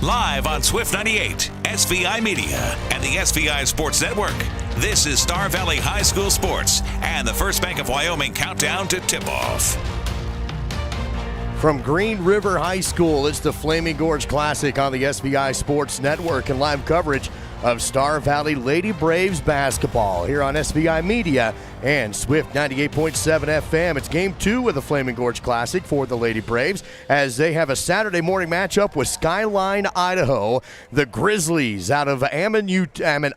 Live on Swift 98, SVI Media, and the SVI Sports Network. This is Star Valley High School Sports and the First Bank of Wyoming countdown to tip-off. From Green River High School, it's the Flaming Gorge Classic on the SVI Sports Network and live coverage of Star Valley Lady Braves basketball here on SVI Media and Swift 98.7 FM. It's game 2 of the Flaming Gorge Classic for the Lady Braves as they have a Saturday morning matchup with Skyline, Idaho. The Grizzlies out of Ammon,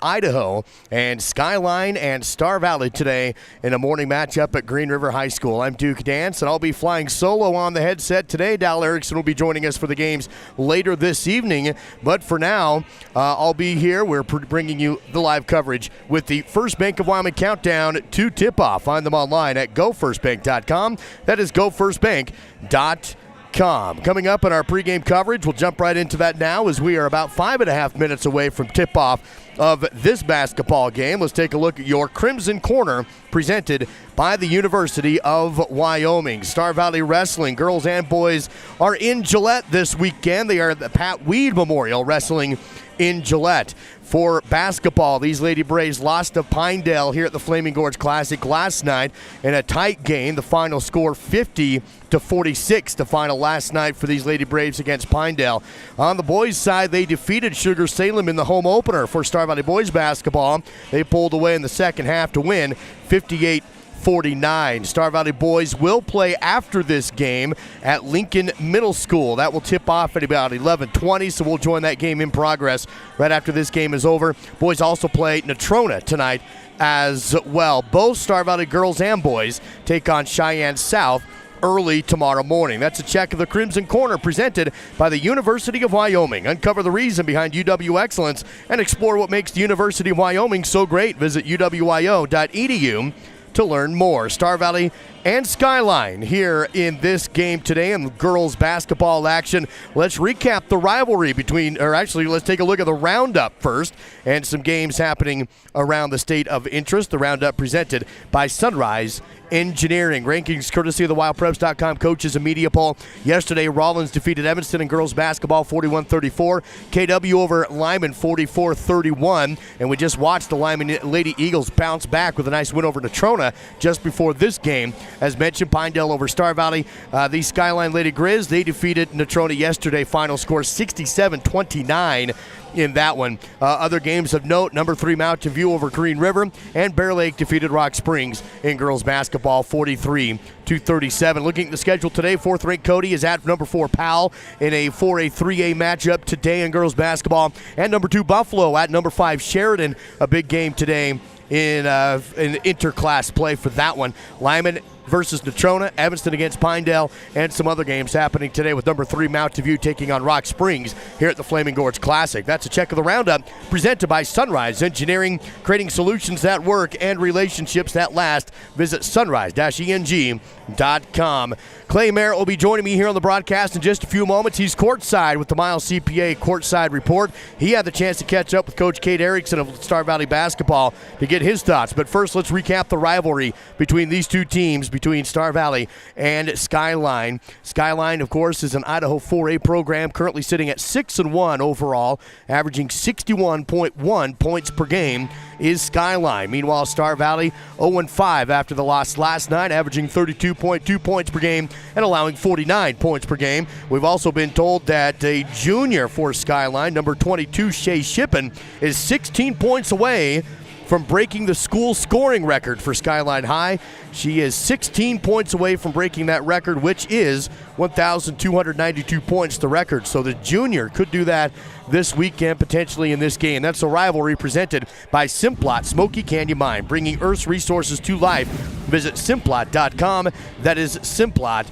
Idaho, and Skyline and Star Valley today in a morning matchup at Green River High School. I'm Duke Dance, and I'll be flying solo on the headset today. Dal Erickson will be joining us for the games later this evening, but for now, I'll be here. We're bringing you the live coverage with the First Bank of Wyoming countdown to tip-off. Find them online at gofirstbank.com. That is gofirstbank.com. Coming up in our pregame coverage, we'll jump right into that now as we are about 5.5 minutes away from tip-off of this basketball game. Let's take a look at your Crimson Corner presented by the University of Wyoming. Star Valley Wrestling, girls and boys, are in Gillette this weekend. They are at the Pat Weed Memorial Wrestling in Gillette. For basketball, these Lady Braves lost to Pinedale here at the Flaming Gorge Classic last night in a tight game. The final score 50-46, the final last night for these Lady Braves against Pinedale. On the boys' side, they defeated Sugar Salem in the home opener for Star Valley boys basketball. They pulled away in the second half to win 58-49. Star Valley boys will play after this game at Lincoln Middle School. That will tip off at about 11:20, so we'll join that game in progress right after this game is over. Boys also play Natrona tonight as well. Both Star Valley girls and boys take on Cheyenne South early tomorrow morning. That's a check of the Crimson Corner presented by the University of Wyoming. Uncover the reason behind UW excellence and explore what makes the University of Wyoming so great. Visit uwyo.edu to learn more. Star Valley and Skyline here in this game today in girls basketball action. Let's recap the rivalry let's take a look at the roundup first and some games happening around the state of interest. The roundup presented by Sunrise Engineering. Rankings courtesy of the wildpreps.com coaches and media poll. Yesterday, Rollins defeated Evanston in girls basketball 41-34. KW over Lyman 44-31. And we just watched the Lyman Lady Eagles bounce back with a nice win over Natrona just before this game. As mentioned, Pinedale over Star Valley. The Skyline Lady Grizz, they defeated Natrona yesterday. Final score 67-29. In that one. Other games of note, number 3 Mountain View over Green River, and Bear Lake defeated Rock Springs in girls basketball 43-37. Looking at the schedule today, 4th ranked Cody is at number 4 Powell in a 4A 3A matchup today in girls basketball, and number 2 Buffalo at number 5 Sheridan, a big game today in interclass play for that one. Lyman versus Natrona, Evanston against Pinedale, and some other games happening today with number 3 Mountain View taking on Rock Springs here at the Flaming Gorge Classic. That's a check of the roundup presented by Sunrise Engineering, creating solutions that work and relationships that last. Visit sunrise-eng.com. Clay Merritt will be joining me here on the broadcast in just a few moments. He's courtside with the Miles CPA Courtside Report. He had the chance to catch up with Coach Kate Erickson of Star Valley Basketball to get his thoughts. But first, let's recap the rivalry between these two teams, between Star Valley and Skyline. Skyline, of course, is an Idaho 4A program currently sitting at 6-1 overall, averaging 61.1 points per game is Skyline. Meanwhile, Star Valley 0-5 after the loss last night, averaging 32.2 points per game and allowing 49 points per game. We've also been told that a junior for Skyline, number 22, Shay Shippen, is 16 points away from breaking the school scoring record for Skyline High. She is 16 points away from breaking that record, which is 1,292 points, the record. So the junior could do that this weekend, potentially in this game. That's a rivalry presented by Simplot Smoky Canyon Mine, bringing Earth's resources to life. Visit simplot.com. That is simplot.com.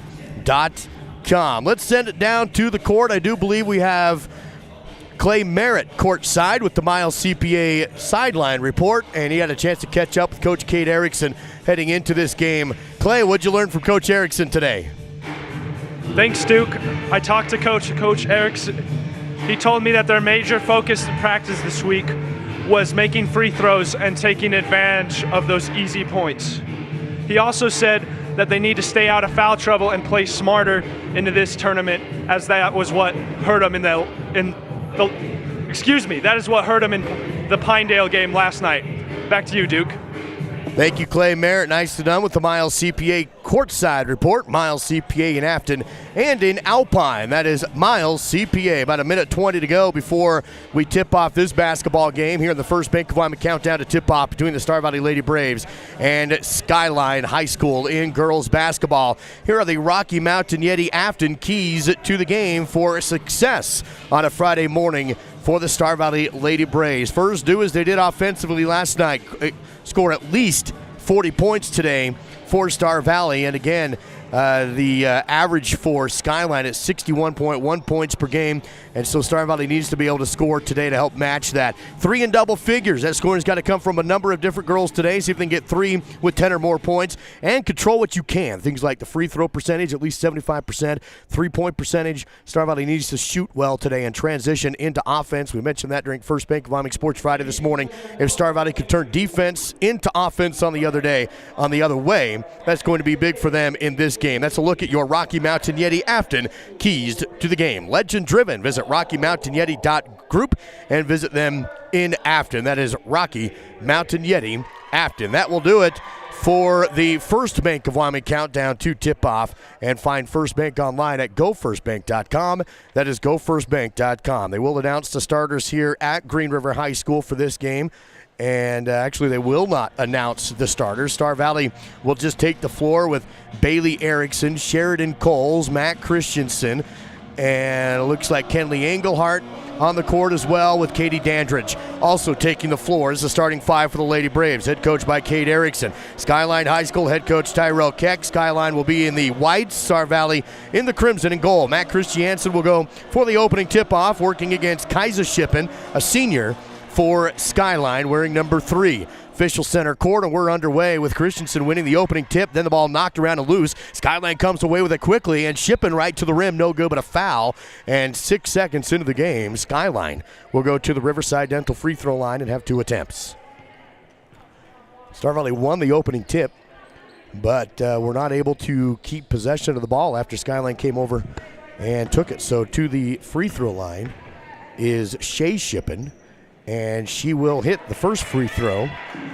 Let's send it down to the court. I do believe we have Clay Merritt courtside with the Miles CPA sideline report, and he had a chance to catch up with Coach Kate Erickson heading into this game. Clay, what'd you learn from Coach Erickson today? Thanks, Duke. I talked to Coach Erickson. He told me that their major focus in practice this week was making free throws and taking advantage of those easy points. He also said that they need to stay out of foul trouble and play smarter into this tournament, as that was what hurt them in That is what hurt them in the Pinedale game last night. Back to you, Duke. Thank you, Clay Merritt. Nicely done with the Miles CPA courtside report. Miles CPA in Afton and in Alpine. That is Miles CPA. About 1:20 to go before we tip off this basketball game here in the first Bank of Wyoming countdown to tip off between the Star Valley Lady Braves and Skyline High School in girls basketball. Here are the Rocky Mountain Yeti Afton keys to the game for success on a Friday morning for the Star Valley Lady Braves. First, do as they did offensively last night. Score at least 40 points today for Star Valley. And again, the average for Skyline is 61.1 points per game. And so Star Valley needs to be able to score today to help match that. 3 in double figures. That scoring's got to come from a number of different girls today. See if they can get 3 with 10 or more points and control what you can. Things like the free throw percentage, at least 75%. 3-point percentage. Star Valley needs to shoot well today and transition into offense. We mentioned that during First Bank of Wyoming Sports Friday this morning. If Star Valley could turn defense into offense on the other way, that's going to be big for them in this game. That's a look at your Rocky Mountain Yeti Afton keys to the game. Legend driven. Visit RockyMountainYeti.group and visit them in Afton. That is Rocky Mountain Yeti Afton. That will do it for the First Bank of Wyoming countdown to tip-off. And find First Bank online at gofirstbank.com. That is gofirstbank.com. They will announce the starters here at Green River High School for this game. And actually, they will not announce the starters. Star Valley will just take the floor with Bailey Erickson, Sheridan Coles, Matt Christensen, and it looks like Kenley Engelhart on the court as well with Katie Dandridge. Also taking the floor is the starting 5 for the Lady Braves, head coached by Kate Erickson. Skyline High School head coach Tyrell Keck. Skyline will be in the whites, Star Valley in the crimson and gold. Matt Christiansen will go for the opening tip-off, working against Kaisa Shippen, a senior for Skyline, wearing number 3. Official center court, and we're underway with Christensen winning the opening tip. Then the ball knocked around and loose. Skyline comes away with it quickly, and Shippen right to the rim. No good, but a foul. And 6 seconds into the game, Skyline will go to the Riverside Dental free throw line and have 2 attempts. Star Valley won the opening tip, but were not able to keep possession of the ball after Skyline came over and took it. So to the free throw line is Shay Shippen, and she will hit the first free throw.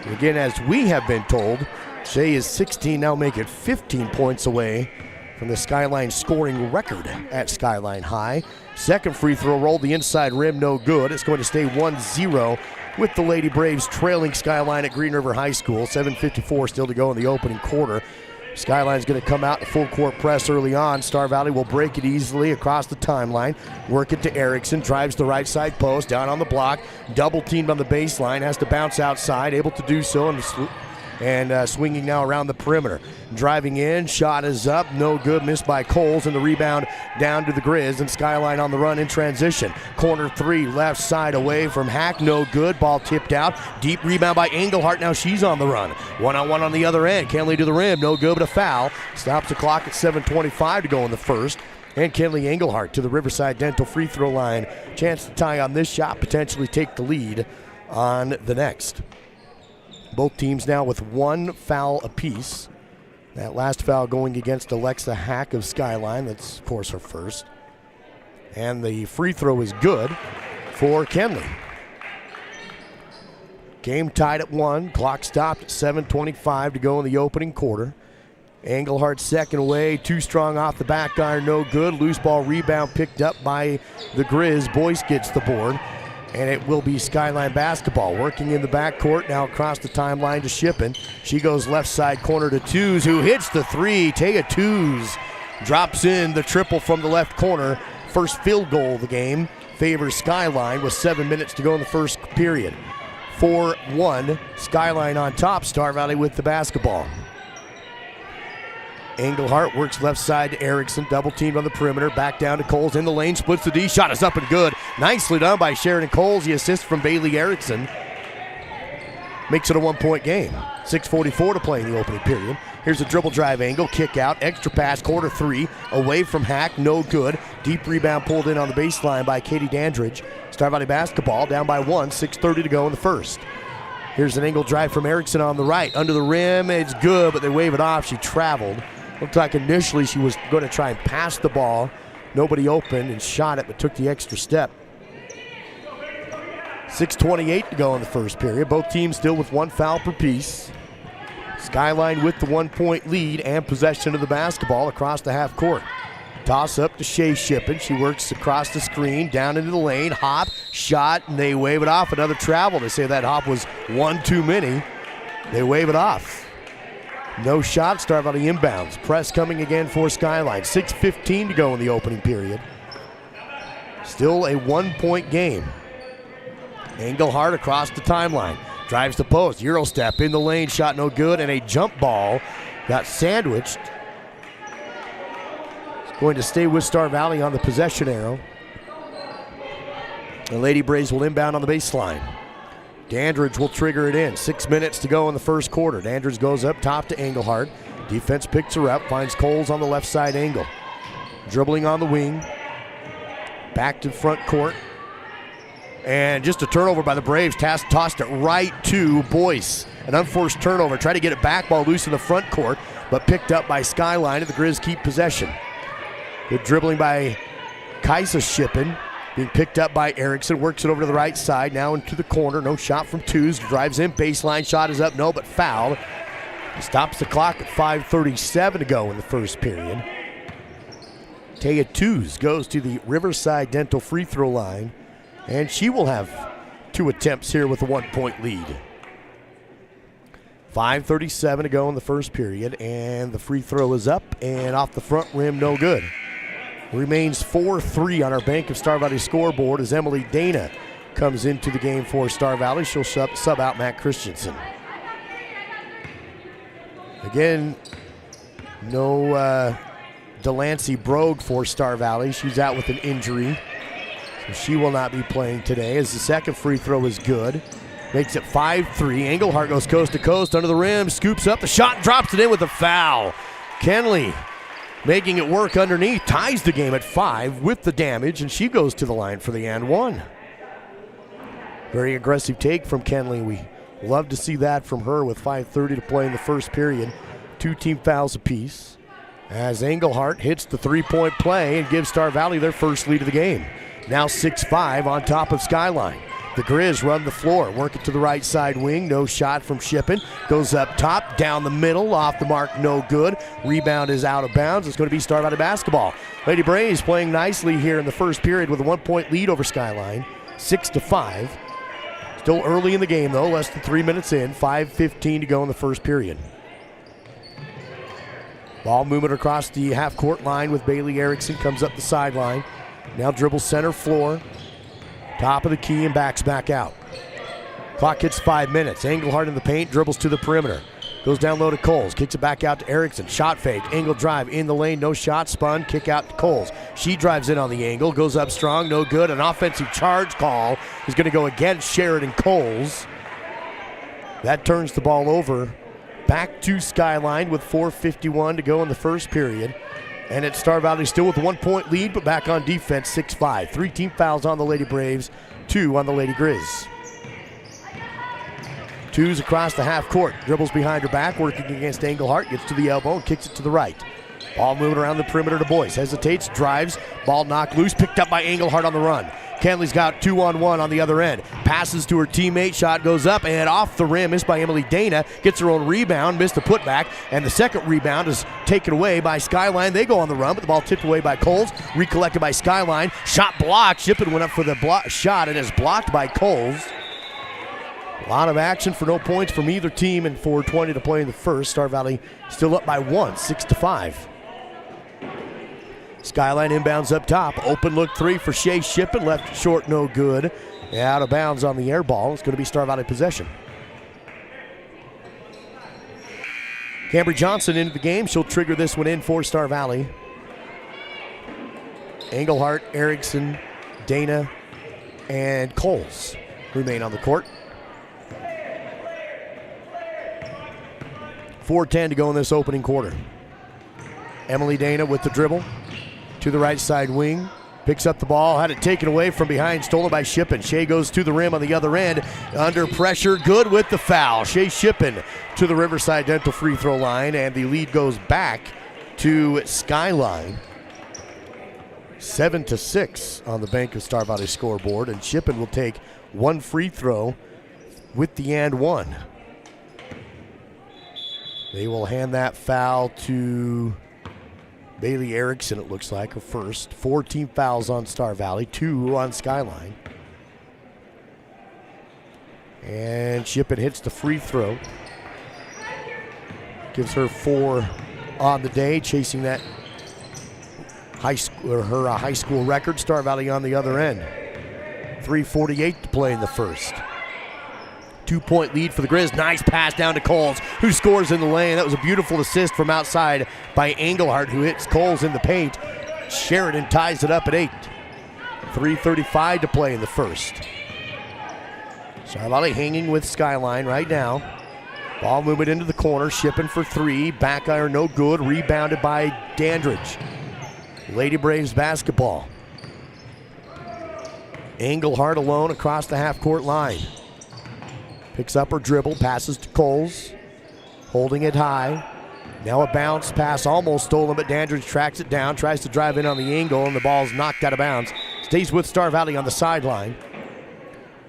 Again, as we have been told, Shay is 16, now make it 15 points away from the Skyline scoring record at Skyline High. Second free throw rolled the inside rim, no good. It's going to stay 1-0 with the Lady Braves trailing Skyline at Green River High School. 7:54 still to go in the opening quarter. Skyline's going to come out in full court press early on. Star Valley will break it easily across the timeline. Work it to Erickson. Drives the right side post. Down on the block. Double teamed on the baseline. Has to bounce outside. Able to do so. And swinging now around the perimeter. Driving in. Shot is up. No good. Missed by Coles. And the rebound down to the Grizz. And Skyline on the run in transition. Corner 3. Left side away from Hack. No good. Ball tipped out. Deep rebound by Engelhart. Now she's on the run. 1-on-1 on the other end. Kenley to the rim. No good, but a foul. Stops the clock at 7:25 to go in the first. And Kenley Engelhart to the Riverside Dental free throw line. Chance to tie on this shot. Potentially take the lead on the next. Both teams now with 1 foul apiece. That last foul going against Alexa Hack of Skyline. That's, of course, her first. And the free throw is good for Kenley. Game tied at 1. Clock stopped at 7:25 to go in the opening quarter. Engelhart second away. Too strong off the back iron. No good. Loose ball rebound picked up by the Grizz. Boyce gets the board. And it will be Skyline basketball. Working in the backcourt, now across the timeline to Shippen. She goes left side corner to Tews, who hits the 3. Taya Tews drops in the triple from the left corner. First field goal of the game favors Skyline with 7 minutes to go in the first period. 4-1, Skyline on top. Star Valley with the basketball. Engelhart works left side to Erickson, double teamed on the perimeter, back down to Coles in the lane, splits the D, shot is up and good. Nicely done by Sheridan Coles, the assist from Bailey Erickson. Makes it a 1-point game. 6:44 to play in the opening period. Here's a dribble drive angle, kick out, extra pass, corner 3, away from Hack, no good. Deep rebound pulled in on the baseline by Katie Dandridge. Star Valley basketball down by 1, 6:30 to go in the first. Here's an angle drive from Erickson on the right, under the rim, it's good, but they wave it off, she traveled. Looked like initially she was going to try and pass the ball. Nobody opened and shot it, but took the extra step. 6:28 to go in the first period. Both teams still with one foul per piece. Skyline with the 1-point lead and possession of the basketball across the half court. Toss up to Shea Shippen. She works across the screen, down into the lane. Hop, shot, and they wave it off. Another travel. They say that hop was one too many. They wave it off. No shot, Star Valley inbounds. Press coming again for Skyline. 6:15 to go in the opening period. Still a 1-point game. Engelhardt across the timeline. Drives the post, Euro step in the lane, shot no good, and a jump ball got sandwiched. It's going to stay with Star Valley on the possession arrow. The Lady Braves will inbound on the baseline. Dandridge will trigger it in. 6 minutes to go in the first quarter. Dandridge goes up top to Engelhardt. Defense picks her up, finds Coles on the left side angle. Dribbling on the wing. Back to front court. And just a turnover by the Braves. Tossed it right to Boyce. An unforced turnover. Tried to get it back, ball loose in the front court, but picked up by Skyline, and the Grizz keep possession. Good dribbling by Kaisa Shippen. Being picked up by Erickson. Works it over to the right side. Now into the corner. No shot from Tews. Drives in. Baseline shot is up. No, but fouled. Stops the clock at 5:37 to go in the first period. Taya Tews goes to the Riverside Dental free throw line. And she will have 2 attempts here with a 1-point lead. 5:37 to go in the first period, and the free throw is up and off the front rim, no good. Remains 4-3 on our Bank of Star Valley scoreboard as Emily Dana comes into the game for Star Valley. She'll sub out Matt Christensen. Again, no Delancey Brogue for Star Valley. She's out with an injury. So she will not be playing today as the second free throw is good. Makes it 5-3. Engelhardt goes coast to coast under the rim, scoops up the shot, drops it in with a foul. Kenley making it work underneath, ties the game at 5 with the damage, and she goes to the line for the and one. Very aggressive take from Kenley. We love to see that from her with 5:30 to play in the first period. 2 team fouls apiece as Engelhardt hits the 3-point play and gives Star Valley their first lead of the game. Now 6-5 on top of Skyline. The Grizz run the floor, work it to the right side wing. No shot from Shippen. Goes up top, down the middle, off the mark, no good. Rebound is out of bounds. It's going to be Star Valley basketball. Lady Braves playing nicely here in the first period with a 1-point lead over Skyline. 6-5. Still early in the game though, less than 3 minutes in. 5:15 to go in the first period. Ball movement across the half-court line with Bailey Erickson. Comes up the sideline. Now dribbles center floor. Top of the key and backs back out. Clock hits 5 minutes. Engelhardt in the paint, dribbles to the perimeter. Goes down low to Coles. Kicks it back out to Erickson. Shot fake. Angle drive in the lane. No shot. Spun. Kick out to Coles. She drives in on the angle. Goes up strong. No good. An offensive charge call is going to go against Sheridan Coles. That turns the ball over. Back to Skyline with 4:51 to go in the first period. And it's Star Valley still with a 1-point lead, but back on defense, 6-5. 3 team fouls on the Lady Braves, 2 on the Lady Grizz. Tews across the half court, dribbles behind her back, working against Engelhardt, gets to the elbow and kicks it to the right. Ball moving around the perimeter to Boyce, hesitates, drives, ball knocked loose, picked up by Engelhardt on the run. Kenley's got 2-on-1 on the other end. Passes to her teammate, shot goes up and off the rim, missed by Emily Dana. Gets her own rebound, missed the putback, and the second rebound is taken away by Skyline. They go on the run, but the ball tipped away by Coles, recollected by Skyline. Shot blocked, Shippen went up for the shot and is blocked by Coles. A lot of action for no points from either team and 4:20 to play in the first. Star Valley still up by 1, 6-5. Skyline inbounds up top. Open look 3 for Shea Shippen. Left short, no good. Out of bounds on the air ball. It's going to be Star Valley possession. Cambry Johnson into the game. She'll trigger this one in for Star Valley. Engelhardt, Erickson, Dana, and Coles remain on the court. 4:10 to go in this opening quarter. Emily Dana with the dribble. To the right side wing, picks up the ball, had it taken away from behind, stolen by Shippen. Shea goes to the rim on the other end, under pressure, good with the foul. Shea Shippen to the Riverside Dental free throw line, and the lead goes back to Skyline. 7-6 on the Bank of Star Valley scoreboard, and Shippen will take one free throw with the and one. They will hand that foul to Bailey Erickson, it looks like, her first. 4 team fouls on Star Valley, 2 on Skyline. And Shippen hits the free throw. Gives her 4 on the day, chasing that high school record. Star Valley on the other end. 3:48 to play in the first. 2-point lead for the Grizz. Nice pass down to Coles, who scores in the lane. That was a beautiful assist from outside by Engelhardt, who hits Coles in the paint. Sheridan ties it up at 8. 3:35 to play in the first. Star Valley hanging with Skyline right now. Ball movement into the corner. Shippen for 3. Back iron no good. Rebounded by Dandridge. Lady Braves basketball. Engelhardt alone across the half-court line. Picks up her dribble, passes to Coles. Holding it high. Now a bounce pass almost stolen, but Dandridge tracks it down, tries to drive in on the angle, and the ball's knocked out of bounds. Stays with Star Valley on the sideline.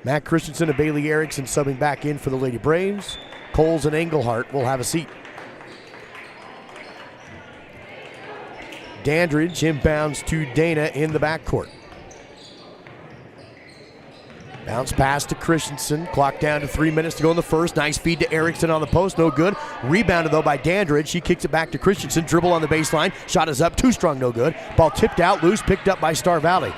Matt Christensen and Bailey Erickson subbing back in for the Lady Braves. Coles and Engelhardt will have a seat. Dandridge inbounds to Dana in the backcourt. Bounce pass to Christensen. Clock down to 3 minutes to go in the first. Nice feed to Erickson on the post. No good. Rebounded though by Dandridge. She kicks it back to Christensen. Dribble on the baseline. Shot is up. Too strong. No good. Ball tipped out. Loose. Picked up by Star Valley.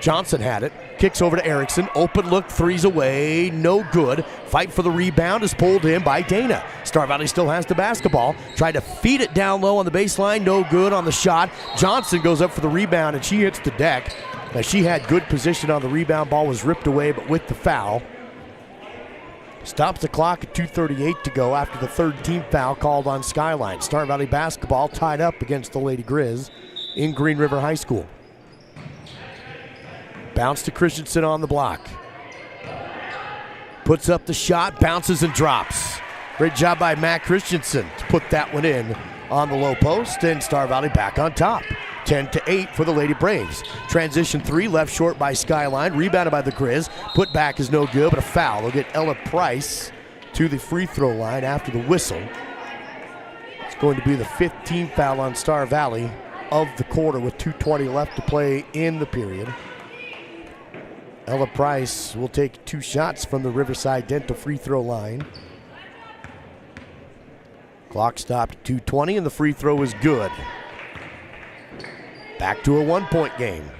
Johnson had it. Kicks over to Erickson. Open look. Three's away. No good. Fight for the rebound is pulled in by Dana. Star Valley still has the basketball. Tried to feed it down low on the baseline. No good on the shot. Johnson goes up for the rebound and she hits the deck. Now she had good position on the rebound. Ball was ripped away, but with the foul. Stops the clock at 2:38 to go after the third team foul called on Skyline. Star Valley basketball tied up against the Lady Grizz in Green River High School. Bounce to Christensen on the block. Puts up the shot, bounces and drops. Great job by Matt Christensen to put that one in on the low post, and Star Valley back on top. 10-8 for the Lady Braves. Transition 3 left short by Skyline. Rebounded by the Grizz. Put back is no good, but a foul. They'll get Ella Price to the free throw line after the whistle. It's going to be the 5th team foul on Star Valley of the quarter with 2:20 left to play in the period. Ella Price will take 2 shots from the Riverside Dental free throw line. Clock stopped at 2:20 and the free throw is good. Back to a 1-point game.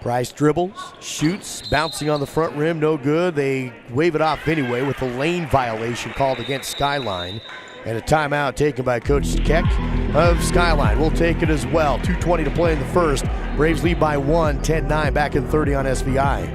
Price dribbles, shoots, bouncing on the front rim, no good. They wave it off anyway with a lane violation called against Skyline. And a timeout taken by Coach Keck of Skyline. We'll take it as well. 2:20 to play in the first. Braves lead by 1, 10-9, back in 30 on SVI.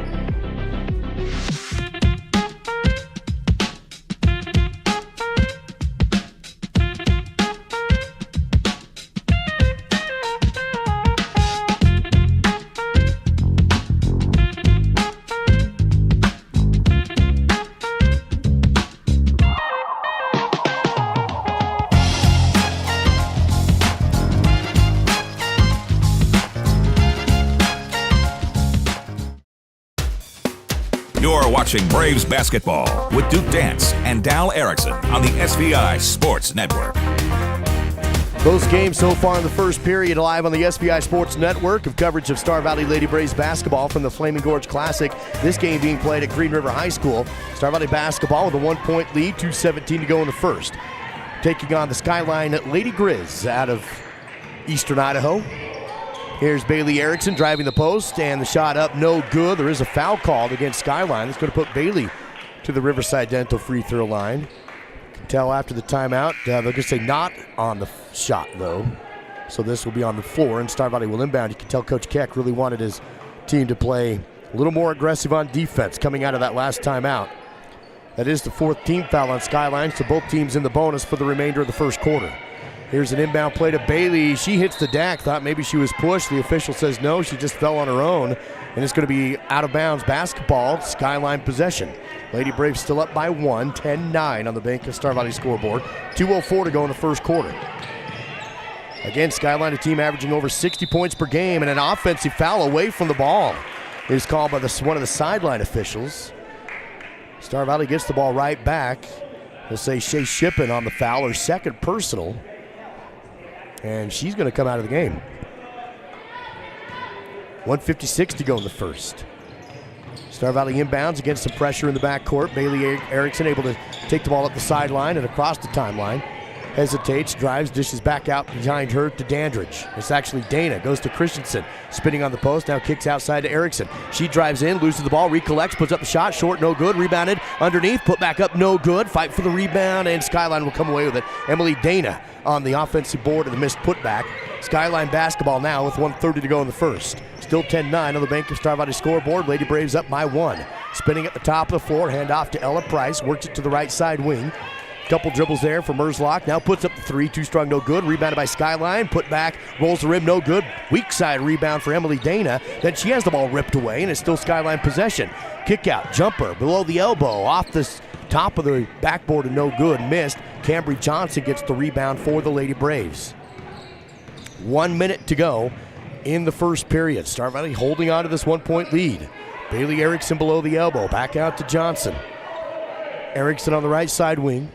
You're watching Braves basketball with Duke Dance and Dal Erickson on the SVI Sports Network. Both games so far in the first period live on the SVI Sports Network of coverage of Star Valley Lady Braves basketball from the Flaming Gorge Classic. This game being played at Green River High School. Star Valley basketball with a 1-point lead, 2:17 to go in the first. Taking on the Skyline Lady Grizz out of Eastern Idaho. Here's Bailey Erickson driving the post, and the shot up, no good. There is a foul called against Skyline. It's going to put Bailey to the Riverside Dental free throw line. You can tell after the timeout, they're going to say not on the shot, though. So this will be on the floor, and Star Valley will inbound. You can tell Coach Keck really wanted his team to play a little more aggressive on defense coming out of that last timeout. That is the 4th team foul on Skyline, so both teams in the bonus for the remainder of the first quarter. Here's an inbound play to Bailey. She hits the deck. Thought maybe she was pushed. The official says no. She just fell on her own. And it's going to be out of bounds basketball. Skyline possession. Lady Braves still up by 1. 10-9 on the Bank of Star Valley scoreboard. 2:04 to go in the first quarter. Again, Skyline, a team averaging over 60 points per game. And an offensive foul away from the ball is called by one of the sideline officials. Star Valley gets the ball right back. We'll say Shea Shippen on the foul, her second personal. And she's going to come out of the game. 1:56 to go in the first. Star Valley inbounds against some pressure in the backcourt. Bailey Erickson able to take the ball up the sideline and across the timeline. Hesitates, drives, dishes back out behind her to Dandridge. It's actually Dana, goes to Christensen. Spinning on the post, now kicks outside to Erickson. She drives in, loses the ball, recollects, puts up the shot, short, no good, rebounded, underneath, put back up, no good. Fight for the rebound, and Skyline will come away with it. Emily Dana on the offensive board of the missed putback. Skyline basketball now with 1:30 to go in the first. Still 10-9 on the Bank of Star Valley scoreboard. Lady Braves up by 1. Spinning at the top of the floor, hand off to Ella Price, works it to the right side wing. Couple dribbles there for Merzlock. Now puts up the three. Too strong, no good. Rebounded by Skyline. Put back, rolls the rim, no good. Weak side rebound for Emily Dana. Then she has the ball ripped away, and it's still Skyline possession. Kick out, jumper, below the elbow, off the top of the backboard, and no good. Missed. Cambry Johnson gets the rebound for the Lady Braves. 1 minute to go in the first period. Star Valley holding on to this 1-point lead. Bailey Erickson below the elbow. Back out to Johnson. Erickson on the right side wing.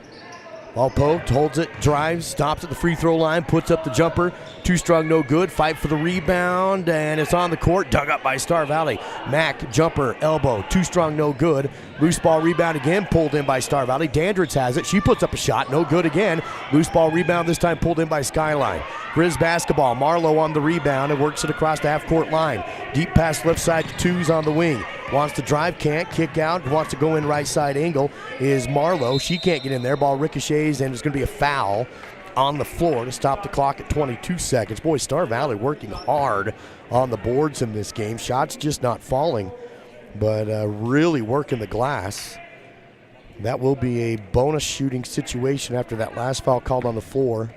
Ball poked, holds it, drives, stops at the free throw line, puts up the jumper. Too strong, no good. Fight for the rebound, and it's on the court. Dug up by Star Valley. Mack, jumper, elbow. Too strong, no good. Loose ball rebound again, pulled in by Star Valley. Dandridge has it. She puts up a shot, no good again. Loose ball rebound, this time pulled in by Skyline. Grizz basketball. Marlowe on the rebound and works it across the half-court line. Deep pass left side to Twos on the wing. Wants to drive, can't, kick out, wants to go in right side angle is Marlowe. She can't get in there. Ball ricochets, and it's going to be a foul on the floor to stop the clock at 22 seconds. Boy, Star Valley working hard on the boards in this game. Shots just not falling, but really working the glass. That will be a bonus shooting situation after that last foul called on the floor.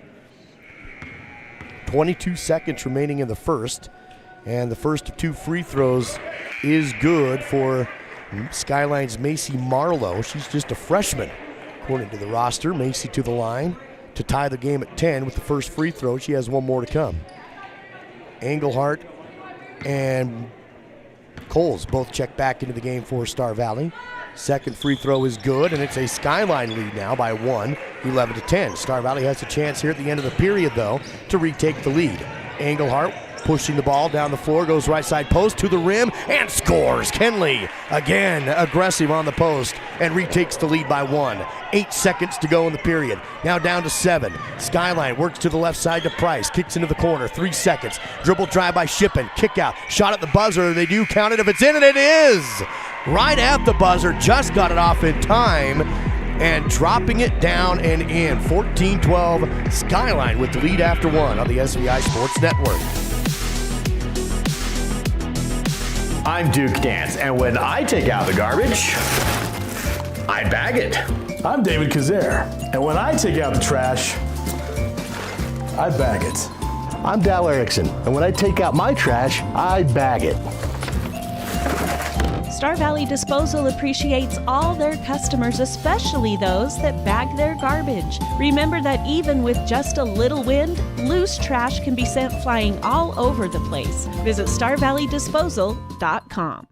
22 seconds remaining in the first. And the first of 2 free throws is good for Skyline's Macy Marlowe. She's just a freshman, according to the roster. Macy to the line to tie the game at 10 with the first free throw. She has one more to come. Engelhart and Coles both check back into the game for Star Valley. Second free throw is good, and it's a Skyline lead now by 1, 11-10. Star Valley has a chance here at the end of the period, though, to retake the lead. Engelhart pushing the ball down the floor, goes right side post to the rim and scores. Kenley again aggressive on the post and retakes the lead by 1. 8 seconds to go in the period. Now down to 7. Skyline works to the left side to Price, kicks into the corner. 3 seconds. Dribble drive by Shippen. Kick out. Shot at the buzzer. They do count it if it's in, and it is. Right at the buzzer. Just got it off in time. And dropping it down and in. 14-12. Skyline with the lead after 1 on the SVI Sports Network. I'm Duke Dance, and when I take out the garbage, I bag it. I'm David Kazare, and when I take out the trash, I bag it. I'm Dal Erickson, and when I take out my trash, I bag it. Star Valley Disposal appreciates all their customers, especially those that bag their garbage. Remember that even with just a little wind, loose trash can be sent flying all over the place. Visit StarValleyDisposal.com.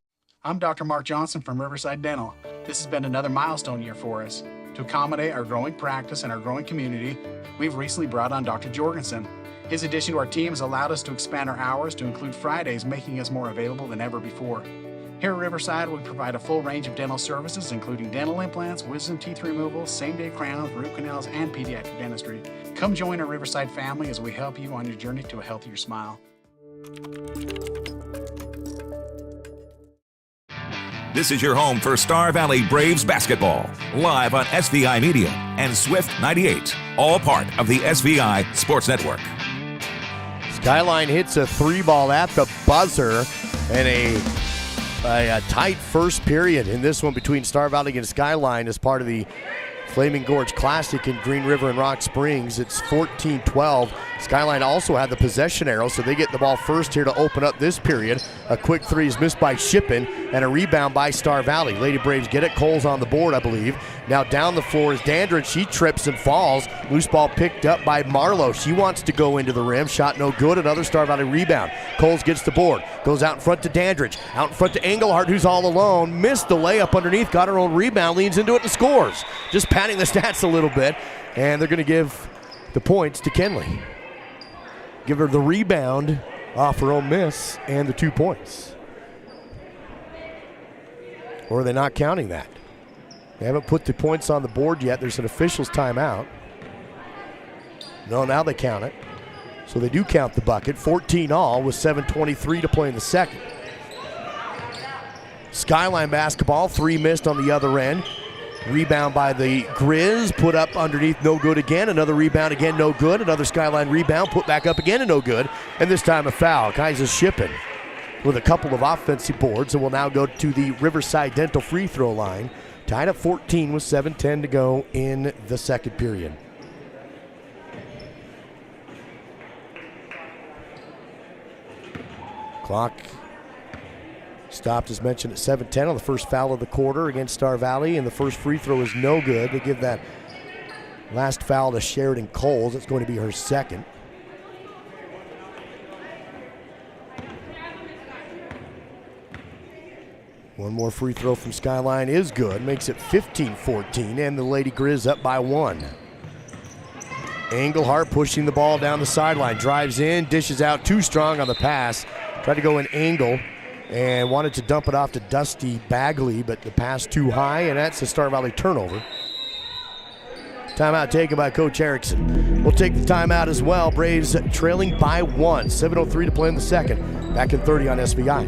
I'm Dr. Mark Johnson from Riverside Dental. This has been another milestone year for us. To accommodate our growing practice and our growing community, we've recently brought on Dr. Jorgensen. His addition to our team has allowed us to expand our hours to include Fridays, making us more available than ever before. Here at Riverside, we provide a full range of dental services, including dental implants, wisdom teeth removal, same-day crowns, root canals, and pediatric dentistry. Come join our Riverside family as we help you on your journey to a healthier smile. This is your home for Star Valley Braves basketball, live on SVI Media and Swift 98, all part of the SVI Sports Network. Skyline hits a 3-ball at the buzzer, and a tight first period in this one between Star Valley and Skyline as part of the Flaming Gorge Classic in Green River and Rock Springs. It's 14-12. Skyline also had the possession arrow, so they get the ball first here to open up this period. A quick three is missed by Shippen, and a rebound by Star Valley. Lady Braves get it. Cole's on the board, I believe. Now down the floor is Dandridge. She trips and falls. Loose ball picked up by Marlowe. She wants to go into the rim. Shot no good. Another Star Valley rebound. Coles gets the board. Goes out in front to Dandridge. Out in front to Engelhardt, who's all alone. Missed the layup underneath. Got her own rebound. Leans into it and scores. Just padding the stats a little bit. And they're going to give the points to Kenley. Give her the rebound off her own miss and the 2 points. Or are they not counting that? They haven't put the points on the board yet. There's an official's timeout. No, now they count it. So they do count the bucket. 14 all with 7:23 to play in the second. Skyline basketball, 3 missed on the other end. Rebound by the Grizz, put up underneath, no good again. Another rebound again, no good. Another Skyline rebound, put back up again and no good. And this time a foul. Kaiser Shippen with a couple of offensive boards, and will now go to the Riverside Dental free throw line. Tied at 14 with 7:10 to go in the second period. Clock stopped, as mentioned, at 7:10 on the first foul of the quarter against Star Valley, and the first free throw is no good. They give that last foul to Sheridan Coles. It's going to be her second. One more free throw from Skyline is good. Makes it 15-14, and the Lady Grizz up by 1. Engelhardt pushing the ball down the sideline. Drives in, dishes out, too strong on the pass. Tried to go an angle and wanted to dump it off to Dusty Bagley, but the pass too high, and that's a Star Valley turnover. Timeout taken by Coach Erickson. We'll take the timeout as well. Braves trailing by 1. 7:03 to play in the second. Back in 30 on SVI.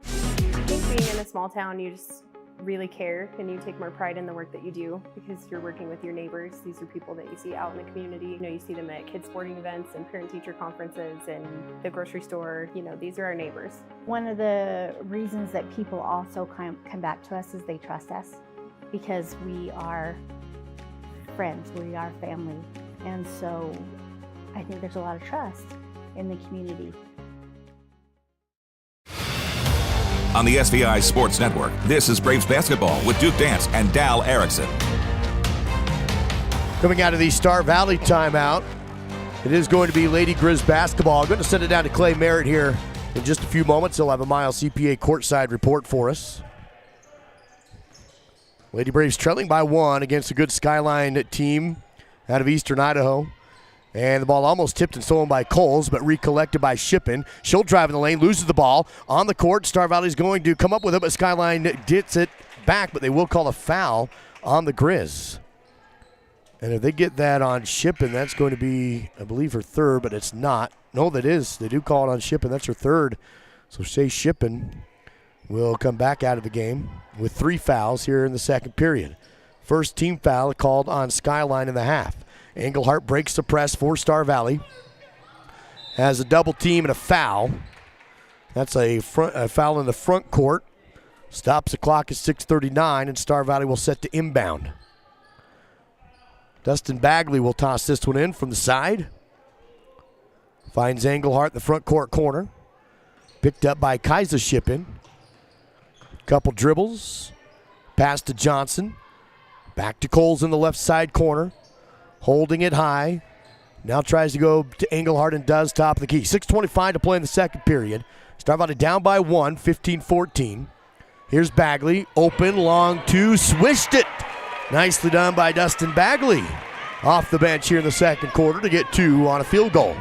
I think being in a small town, you just really care and you take more pride in the work that you do because you're working with your neighbors. These are people that you see out in the community. You know, you see them at kids sporting events and parent-teacher conferences and the grocery store. You know, these are our neighbors. One of the reasons that people also come back to us is they trust us because we are friends, we are family. And so I think there's a lot of trust in the community. On the SVI Sports Network, this is Braves basketball with Duke Dance and Dal Erickson. Coming out of the Star Valley timeout, it is going to be Lady Grizz basketball. I'm going to send it down to Clay Merritt here in just a few moments. He'll have a Miles CPA courtside report for us. Lady Braves trailing by 1 against a good Skyline team out of Eastern Idaho. And the ball almost tipped and stolen by Coles, but recollected by Shippen. She'll drive in the lane, loses the ball. On the court, Star Valley's going to come up with it, but Skyline gets it back, but they will call a foul on the Grizz. And if they get that on Shippen, that's going to be, I believe, her third, but it's not. No, that is. They do call it on Shippen. That's her third. So Shea Shippen will come back out of the game with 3 fouls here in the second period. First team foul called on Skyline in the half. Engelhardt breaks the press for Star Valley. Has a double team and a foul. That's a foul in the front court. Stops the clock at 6:39, and Star Valley will set to inbound. Dustin Bagley will toss this one in from the side. Finds Engelhardt in the front court corner. Picked up by Kaiser Shippen. Couple dribbles. Pass to Johnson. Back to Coles in the left side corner. Holding it high. Now tries to go to Engelhardt and does top of the key. 6:25 to play in the second period. Star Valley down by 1, 15-14. Here's Bagley. Open, long 2, swished it. Nicely done by Dustin Bagley. Off the bench here in the second quarter to get 2 on a field goal.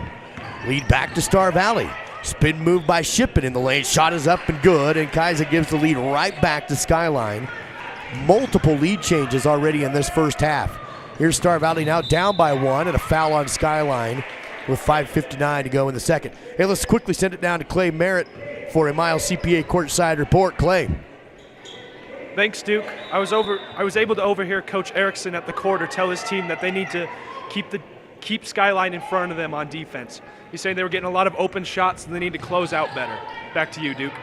Lead back to Star Valley. Spin move by Shippen in the lane. Shot is up and good, and Kaiser gives the lead right back to Skyline. Multiple lead changes already in this first half. Here's Star Valley now down by 1 and a foul on Skyline with 5:59 to go in the second. Hey, let's quickly send it down to Clay Merritt for a Miles CPA courtside report. Clay. Thanks, Duke. I was able to overhear Coach Erickson at the quarter tell his team that they need to keep Skyline in front of them on defense. He's saying they were getting a lot of open shots and they need to close out better. Back to you, Duke.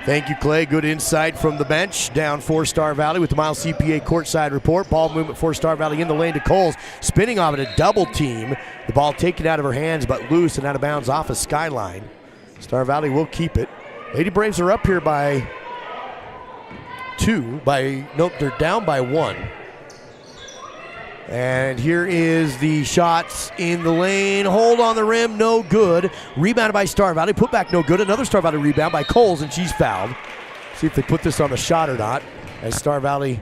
Thank you, Clay. Good insight from the bench. Down for Star Valley with the Miles CPA courtside report. Ball movement for Star Valley in the lane to Coles. Spinning off it, a double team. The ball taken out of her hands, but loose and out of bounds off of Skyline. Star Valley will keep it. Lady Braves are up here by 2. They're down by 1. And here is the shots in the lane. Hold on the rim, no good. Rebounded by Star Valley. Put back, no good. Another Star Valley rebound by Coles, and she's fouled. See if they put this on the shot or not, as Star Valley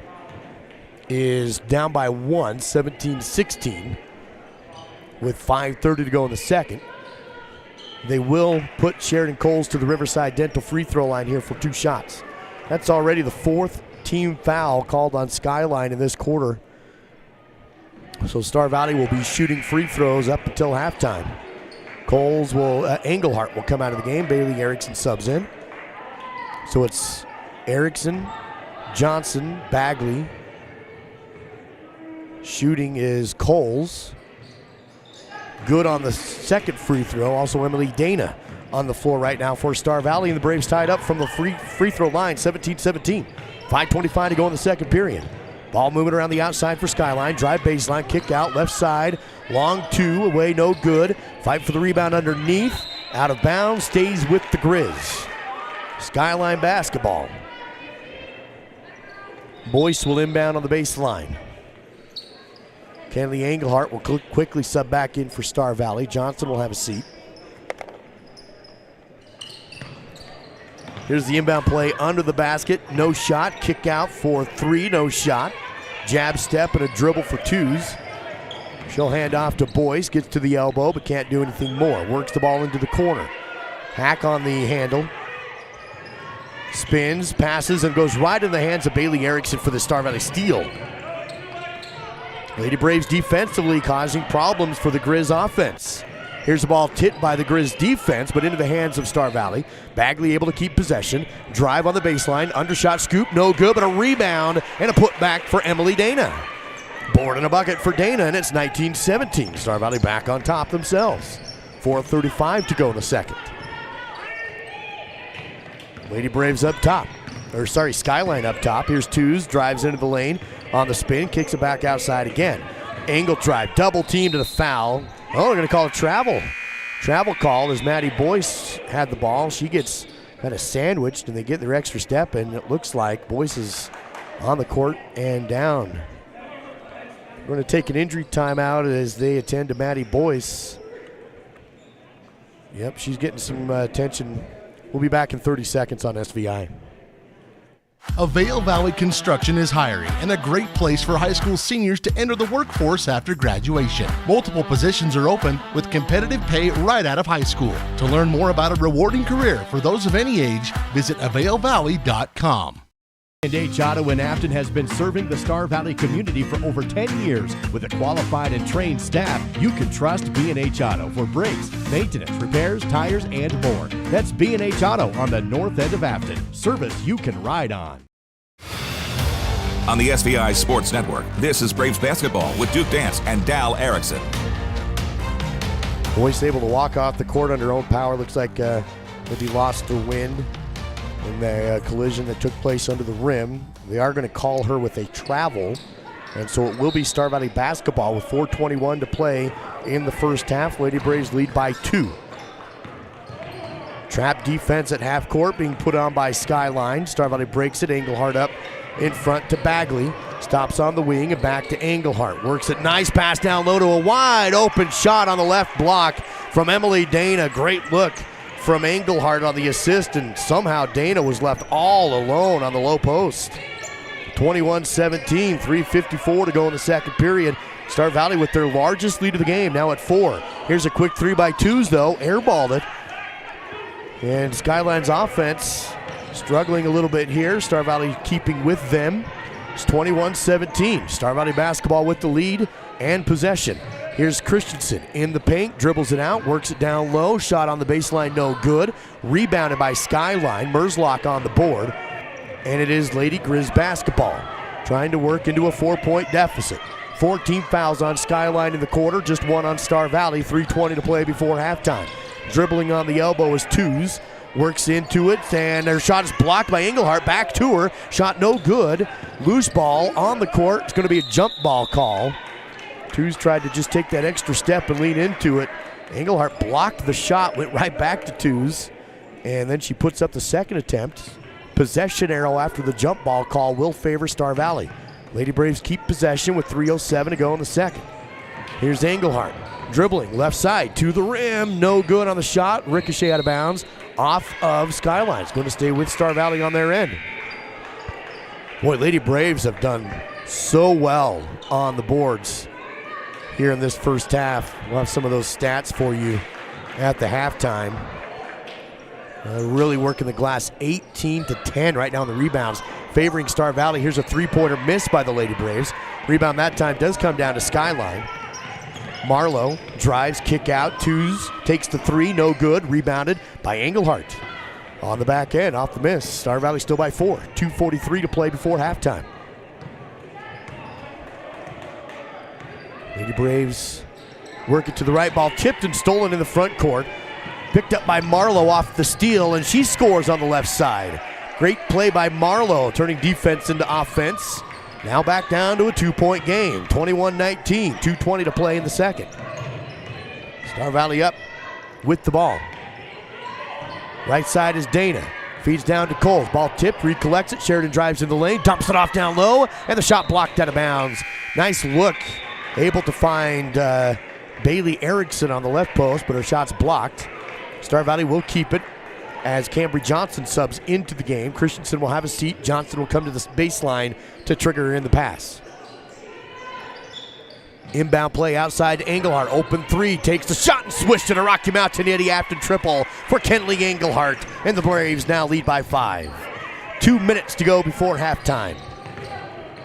is down by 1, 17-16, with 5:30 to go in the second. They will put Sheridan Coles to the Riverside Dental free throw line here for 2 shots. That's already the 4th team foul called on Skyline in this quarter. So Star Valley will be shooting free throws up until halftime. Engelhart will come out of the game. Bailey Erickson subs in. So it's Erickson, Johnson, Bagley. Shooting is Coles. Good on the second free throw. Also Emily Dana on the floor right now for Star Valley. And the Braves tied up from the free throw line, 17-17. 5:25 to go in the second period. Ball moving around the outside for Skyline. Drive baseline, kick out, left side. Long 2, away, no good. Fight for the rebound underneath. Out of bounds, stays with the Grizz. Skyline basketball. Boyce will inbound on the baseline. Kenley Engelhart will quickly sub back in for Star Valley. Johnson will have a seat. Here's the inbound play under the basket. No shot. Kick out for 3. No shot. Jab step and a dribble for 2s. She'll hand off to Boyce. Gets to the elbow but can't do anything more. Works the ball into the corner. Hack on the handle. Spins, passes, and goes right in the hands of Bailey Erickson for the Star Valley steal. Lady Braves defensively causing problems for the Grizz offense. Here's the ball tipped by the Grizz defense, but into the hands of Star Valley. Bagley able to keep possession. Drive on the baseline. Undershot scoop, no good, but a rebound and a putback for Emily Dana. Board and a bucket for Dana, and it's 19-17. Star Valley back on top themselves. 4:35 to go in the second. Lady Braves up top. Skyline up top. Here's 2s, drives into the lane on the spin, kicks it back outside again. Angle drive, double team to the foul. Oh, they're going to call a travel. Travel call as Maddie Boyce had the ball. She gets kind of sandwiched, and they get their extra step, and it looks like Boyce is on the court and down. We're going to take an injury timeout as they attend to Maddie Boyce. Yep, she's getting some attention. We'll be back in 30 seconds on SVI. Avail Valley Construction is hiring and a great place for high school seniors to enter the workforce after graduation. Multiple positions are open with competitive pay right out of high school. To learn more about a rewarding career for those of any age, visit availvalley.com. H Auto in Afton has been serving the Star Valley community for over 10 years with a qualified and trained staff. You can trust B&H Auto for brakes, maintenance, repairs, tires, and more. That's B&H Auto on the north end of Afton. Service you can ride on. On the SVI Sports Network, this is Braves basketball with Duke Dance and Dal Erickson. Boyce able to walk off the court under her own power. Looks like maybe lost her wind in the collision that took place under the rim. They are going to call her with a travel, and so it will be Star Valley basketball with 4:21 to play in the first half. Lady Braves lead by 2. Trap defense at half court being put on by Skyline. Star Valley breaks it. Engelhart up in front to Bagley. Stops on the wing and back to Engelhart. Works it. Nice pass down low to a wide open shot on the left block from Emily Dana. Great look from Engelhart on the assist, and somehow Dana was left all alone on the low post. 21-17, 3:54 to go in the second period. Star Valley with their largest lead of the game, now at 4. Here's a quick 3x2s though, airballed it. And Skyline's offense struggling a little bit here. Star Valley keeping with them. It's 21-17. Star Valley basketball with the lead and possession. Here's Christensen in the paint, dribbles it out, works it down low, shot on the baseline, no good. Rebounded by Skyline, Merzlock on the board, and it is Lady Grizz basketball, trying to work into a 4-point deficit. 14 fouls on Skyline in the quarter, just 1 on Star Valley, 3:20 to play before halftime. Dribbling on the elbow is 2s, works into it, and her shot is blocked by Engelhardt. Back to her, shot no good. Loose ball on the court. It's going to be a jump ball call. Tews tried to just take that extra step and lean into it. Engelhardt blocked the shot, went right back to Tews, and then she puts up the second attempt. Possession arrow after the jump ball call will favor Star Valley. Lady Braves keep possession with 3:07 to go in the second. Here's Engelhardt dribbling left side to the rim. No good on the shot. Ricochet out of bounds off of Skyline. It's going to stay with Star Valley on their end. Boy, Lady Braves have done so well on the boards here in this first half. We'll have some of those stats for you at the halftime. Really working the glass, 18-10 right now on the rebounds, favoring Star Valley. Here's a three-pointer missed by the Lady Braves. Rebound that time does come down to Skyline. Marlowe drives, kick out. Tews takes the three, no good. Rebounded by Engelhardt. On the back end, off the miss. Star Valley still by 4. 2:43 to play before halftime. Lady Braves work it to the right, ball tipped and stolen in the front court. Picked up by Marlowe off the steal, and she scores on the left side. Great play by Marlowe, turning defense into offense. Now back down to a 2-point game, 21-19, 2:20 to play in the second. Star Valley up with the ball. Right side is Dana. Feeds down to Coles. Ball tipped, recollects it. Sheridan drives in the lane, dumps it off down low, and the shot blocked out of bounds. Nice look. Able to find Bailey Erickson on the left post, but her shot's blocked. Star Valley will keep it as Cambry Johnson subs into the game. Christensen will have a seat. Johnson will come to the baseline to trigger in the pass. Inbound play outside to Engelhardt. Open three, takes the shot and swished it. A Rocky Mountain Eddie Afton triple for Kenley Engelhardt. And the Braves now lead by 5. 2 minutes to go before halftime.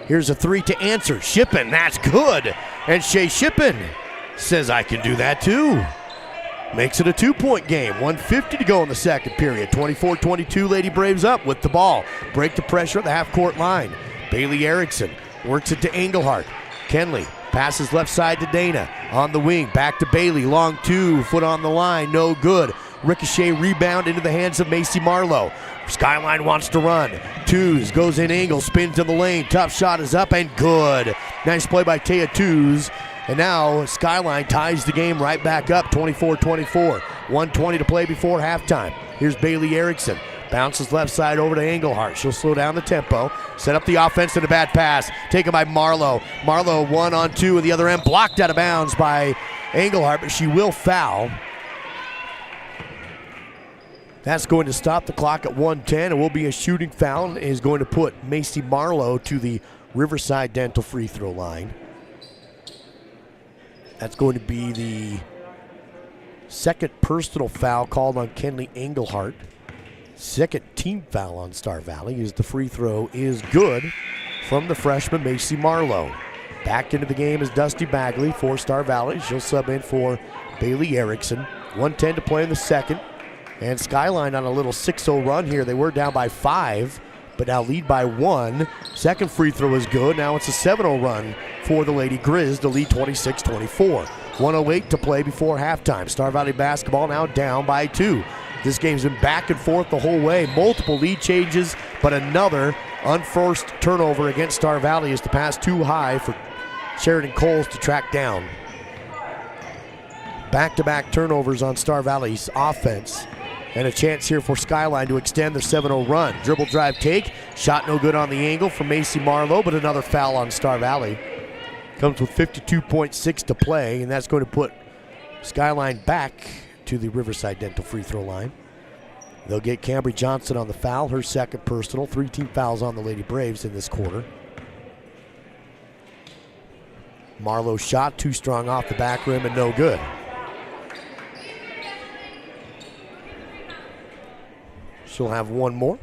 Here's a three to answer. Shippen, that's good. And Shea Shippen says, I can do that too. Makes it a 2-point game. 1:50 to go in the second period. 24-22, Lady Braves up with the ball. Break the pressure at the half-court line. Bailey Erickson works it to Engelhardt. Kenley passes left side to Dana. On the wing, back to Bailey. Long 2, foot on the line, no good. Ricochet rebound into the hands of Macy Marlowe. Skyline wants to run. Tews goes in angle, spins in the lane. Tough shot is up and good. Nice play by Taya Tews. And now Skyline ties the game right back up, 24-24. 1:20 to play before halftime. Here's Bailey Erickson. Bounces left side over to Engelhardt. She'll slow down the tempo. Set up the offense and a bad pass. Taken by Marlowe. Marlowe 1-on-2 at the other end. Blocked out of bounds by Engelhardt, but she will foul. That's going to stop the clock at 1:10. It will be a shooting foul. It is going to put Macy Marlowe to the Riverside Dental free throw line. That's going to be the second personal foul called on Kenley Engelhardt. Second team foul on Star Valley as the free throw is good from the freshman Macy Marlowe. Back into the game is Dusty Bagley for Star Valley. She'll sub in for Bailey Erickson. 1:10 to play in the second. And Skyline on a little 6-0 run here. They were down by 5, but now lead by 1. Second free throw is good. Now it's a 7-0 run for the Lady Grizz to lead 26-24. 1:08 to play before halftime. Star Valley basketball now down by 2. This game's been back and forth the whole way. Multiple lead changes, but another unforced turnover against Star Valley as the pass too high for Sheridan Coles to track down. Back-to-back turnovers on Star Valley's offense. And a chance here for Skyline to extend their 7-0 run. Dribble drive take. Shot no good on the angle from Macy Marlowe, but another foul on Star Valley. Comes with 52.6 to play, and that's going to put Skyline back to the Riverside Dental free throw line. They'll get Cambry Johnson on the foul, her second personal. 3 team fouls on the Lady Braves in this quarter. Marlowe's shot too strong off the back rim and no good. She'll have one more.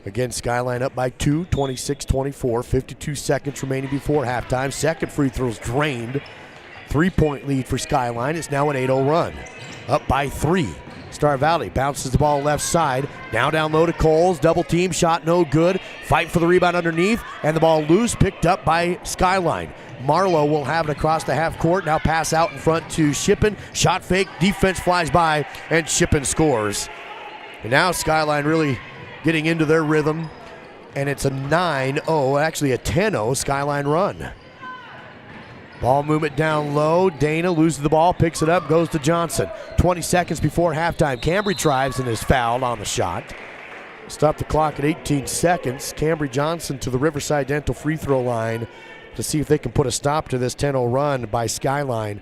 Again, Skyline up by 2, 26-24, 52 seconds remaining before halftime. Second free throw's drained. 3-point lead for Skyline. It's now an 8-0 run. Up by 3. Star Valley bounces the ball left side. Now down low to Coles. Double team, shot no good. Fight for the rebound underneath, and the ball loose, picked up by Skyline. Marlowe will have it across the half court. Now pass out in front to Shippen. Shot fake, defense flies by, and Shippen scores. And now Skyline really getting into their rhythm, and it's a 9-0, actually a 10-0 Skyline run. Ball movement down low. Dana loses the ball, picks it up, goes to Johnson. 20 seconds before halftime. Cambry drives and is fouled on the shot. Stop the clock at 18 seconds. Cambry Johnson to the Riverside Dental free throw line to see if they can put a stop to this 10-0 run by Skyline.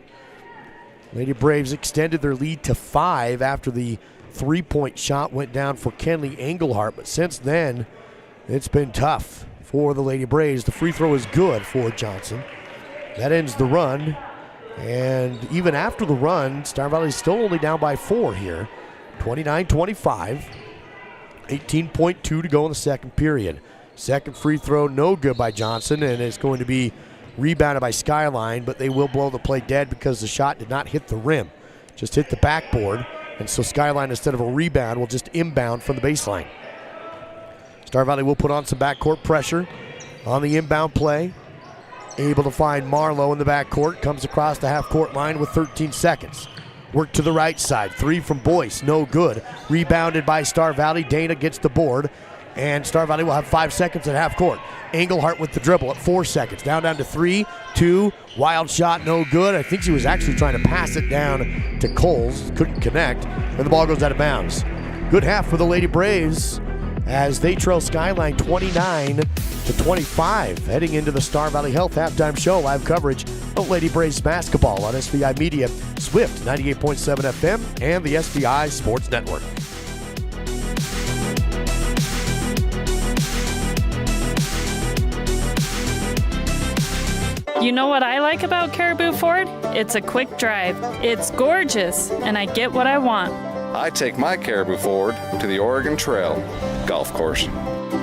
Lady Braves extended their lead to 5 after the three-point shot went down for Kenley Engelhart, but since then, it's been tough for the Lady Braves. The free throw is good for Johnson. That ends the run, and even after the run, Star Valley's still only down by 4 here, 29-25. 18.2 to go in the second period. Second free throw, no good by Johnson, and it's going to be rebounded by Skyline, but they will blow the play dead because the shot did not hit the rim, just hit the backboard, and so Skyline, instead of a rebound, will just inbound from the baseline. Star Valley will put on some backcourt pressure on the inbound play. Able to find Marlowe in the backcourt, comes across the half-court line with 13 seconds. Work to the right side, 3 from Boyce, no good. Rebounded by Star Valley, Dana gets the board, and Star Valley will have 5 seconds at half-court. Engelhart with the dribble at 4 seconds, down to 3, 2, wild shot, no good. I think she was actually trying to pass it down to Coles, couldn't connect, and the ball goes out of bounds. Good half for the Lady Braves as they trail Skyline 29-25, heading into the Star Valley Health halftime show. Live coverage of Lady Braves basketball on SVI Media, Swift 98.7 FM, and the SVI Sports Network. You know what I like about Caribou Ford? It's a quick drive. It's gorgeous, and I get what I want. I take my Caribou Ford to the Oregon Trail golf course.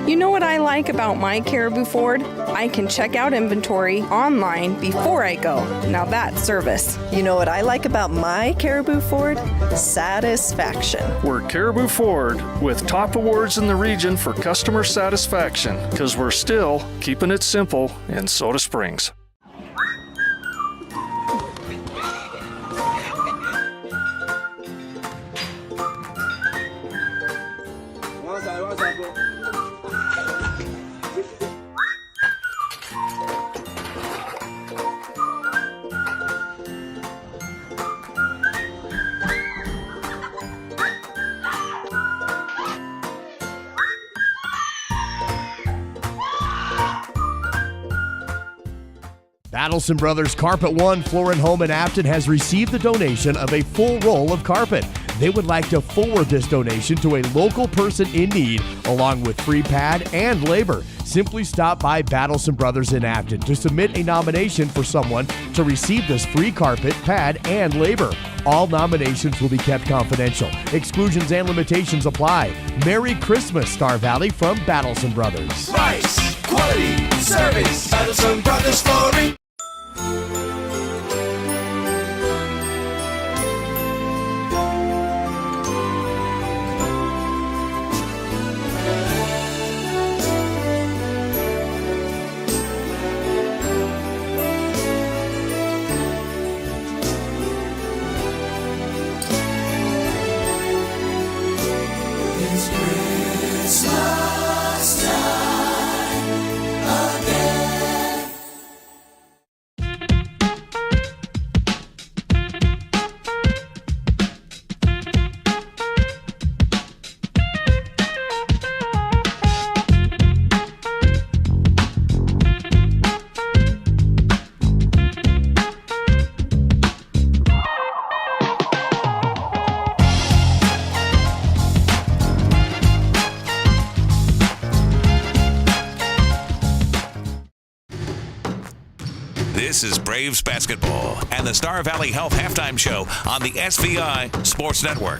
You know what I like about my Caribou Ford? I can check out inventory online before I go. Now that's service. You know what I like about my Caribou Ford? Satisfaction. We're Caribou Ford with top awards in the region for customer satisfaction because we're still keeping it simple in Soda Springs. Adelson Brothers Carpet One Floor and Home in Afton has received the donation of a full roll of carpet. They would like to forward this donation to a local person in need, along with free pad and labor. Simply stop by Battleson Brothers in Afton to submit a nomination for someone to receive this free carpet, pad, and labor. All nominations will be kept confidential. Exclusions and limitations apply. Merry Christmas, Star Valley, from Battleson Brothers. Price, quality, service, Battleson Brothers Flooring. This is Braves basketball and the Star Valley Health halftime show on the SVI Sports Network.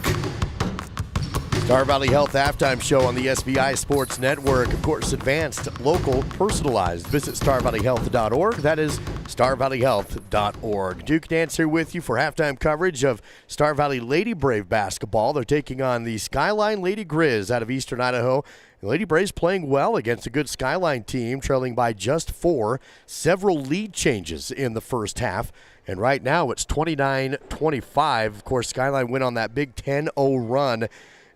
Star Valley Health halftime show on the SVI Sports Network. Of course, advanced, local, personalized. Visit starvalleyhealth.org. That is starvalleyhealth.org. Duke Dance here with you for halftime coverage of Star Valley Lady Brave basketball. They're taking on the Skyline Lady Grizz out of Eastern Idaho. The Lady Braves playing well against a good Skyline team, trailing by just 4. Several lead changes in the first half. And right now it's 29-25. Of course, Skyline went on that big 10-0 run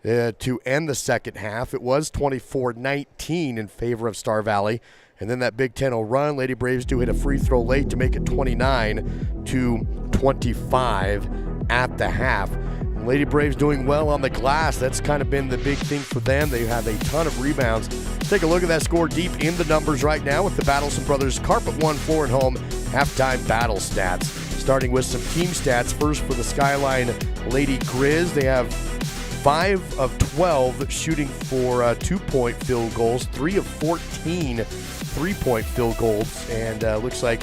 to end the second half. It was 24-19 in favor of Star Valley. And then that Big Ten-0 run, Lady Braves do hit a free throw late to make it 29-25 at the half. And Lady Braves doing well on the glass. That's kind of been the big thing for them. They have a ton of rebounds. Take a look at that score deep in the numbers right now with the Battleson Brothers Carpet One Floor and Home halftime battle stats. Starting with some team stats. First for the Skyline Lady Grizz. They have 5 of 12 shooting for 2-point field goals, 3 of 14 3-point field goals, and looks like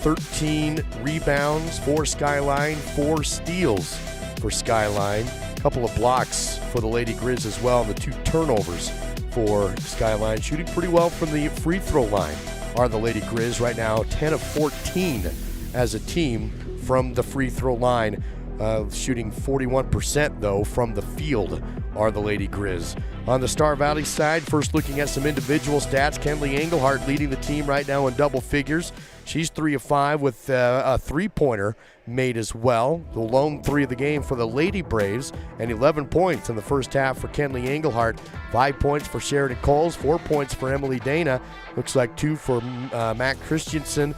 13 rebounds for Skyline, 4 steals for Skyline, a couple of blocks for the Lady Grizz as well, and the 2 turnovers for Skyline. Shooting pretty well from the free throw line are the Lady Grizz right now, 10 of 14 as a team from the free throw line. Shooting 41% though from the field are the Lady Grizz. On the Star Valley side, first looking at some individual stats, Kenley Engelhardt leading the team right now in double figures. She's 3 of 5 with a three-pointer made as well. The lone 3 of the game for the Lady Braves, and 11 points in the first half for Kenley Engelhardt. 5 points for Sheridan Coles, 4 points for Emily Dana. Looks like 2 for Matt Christensen,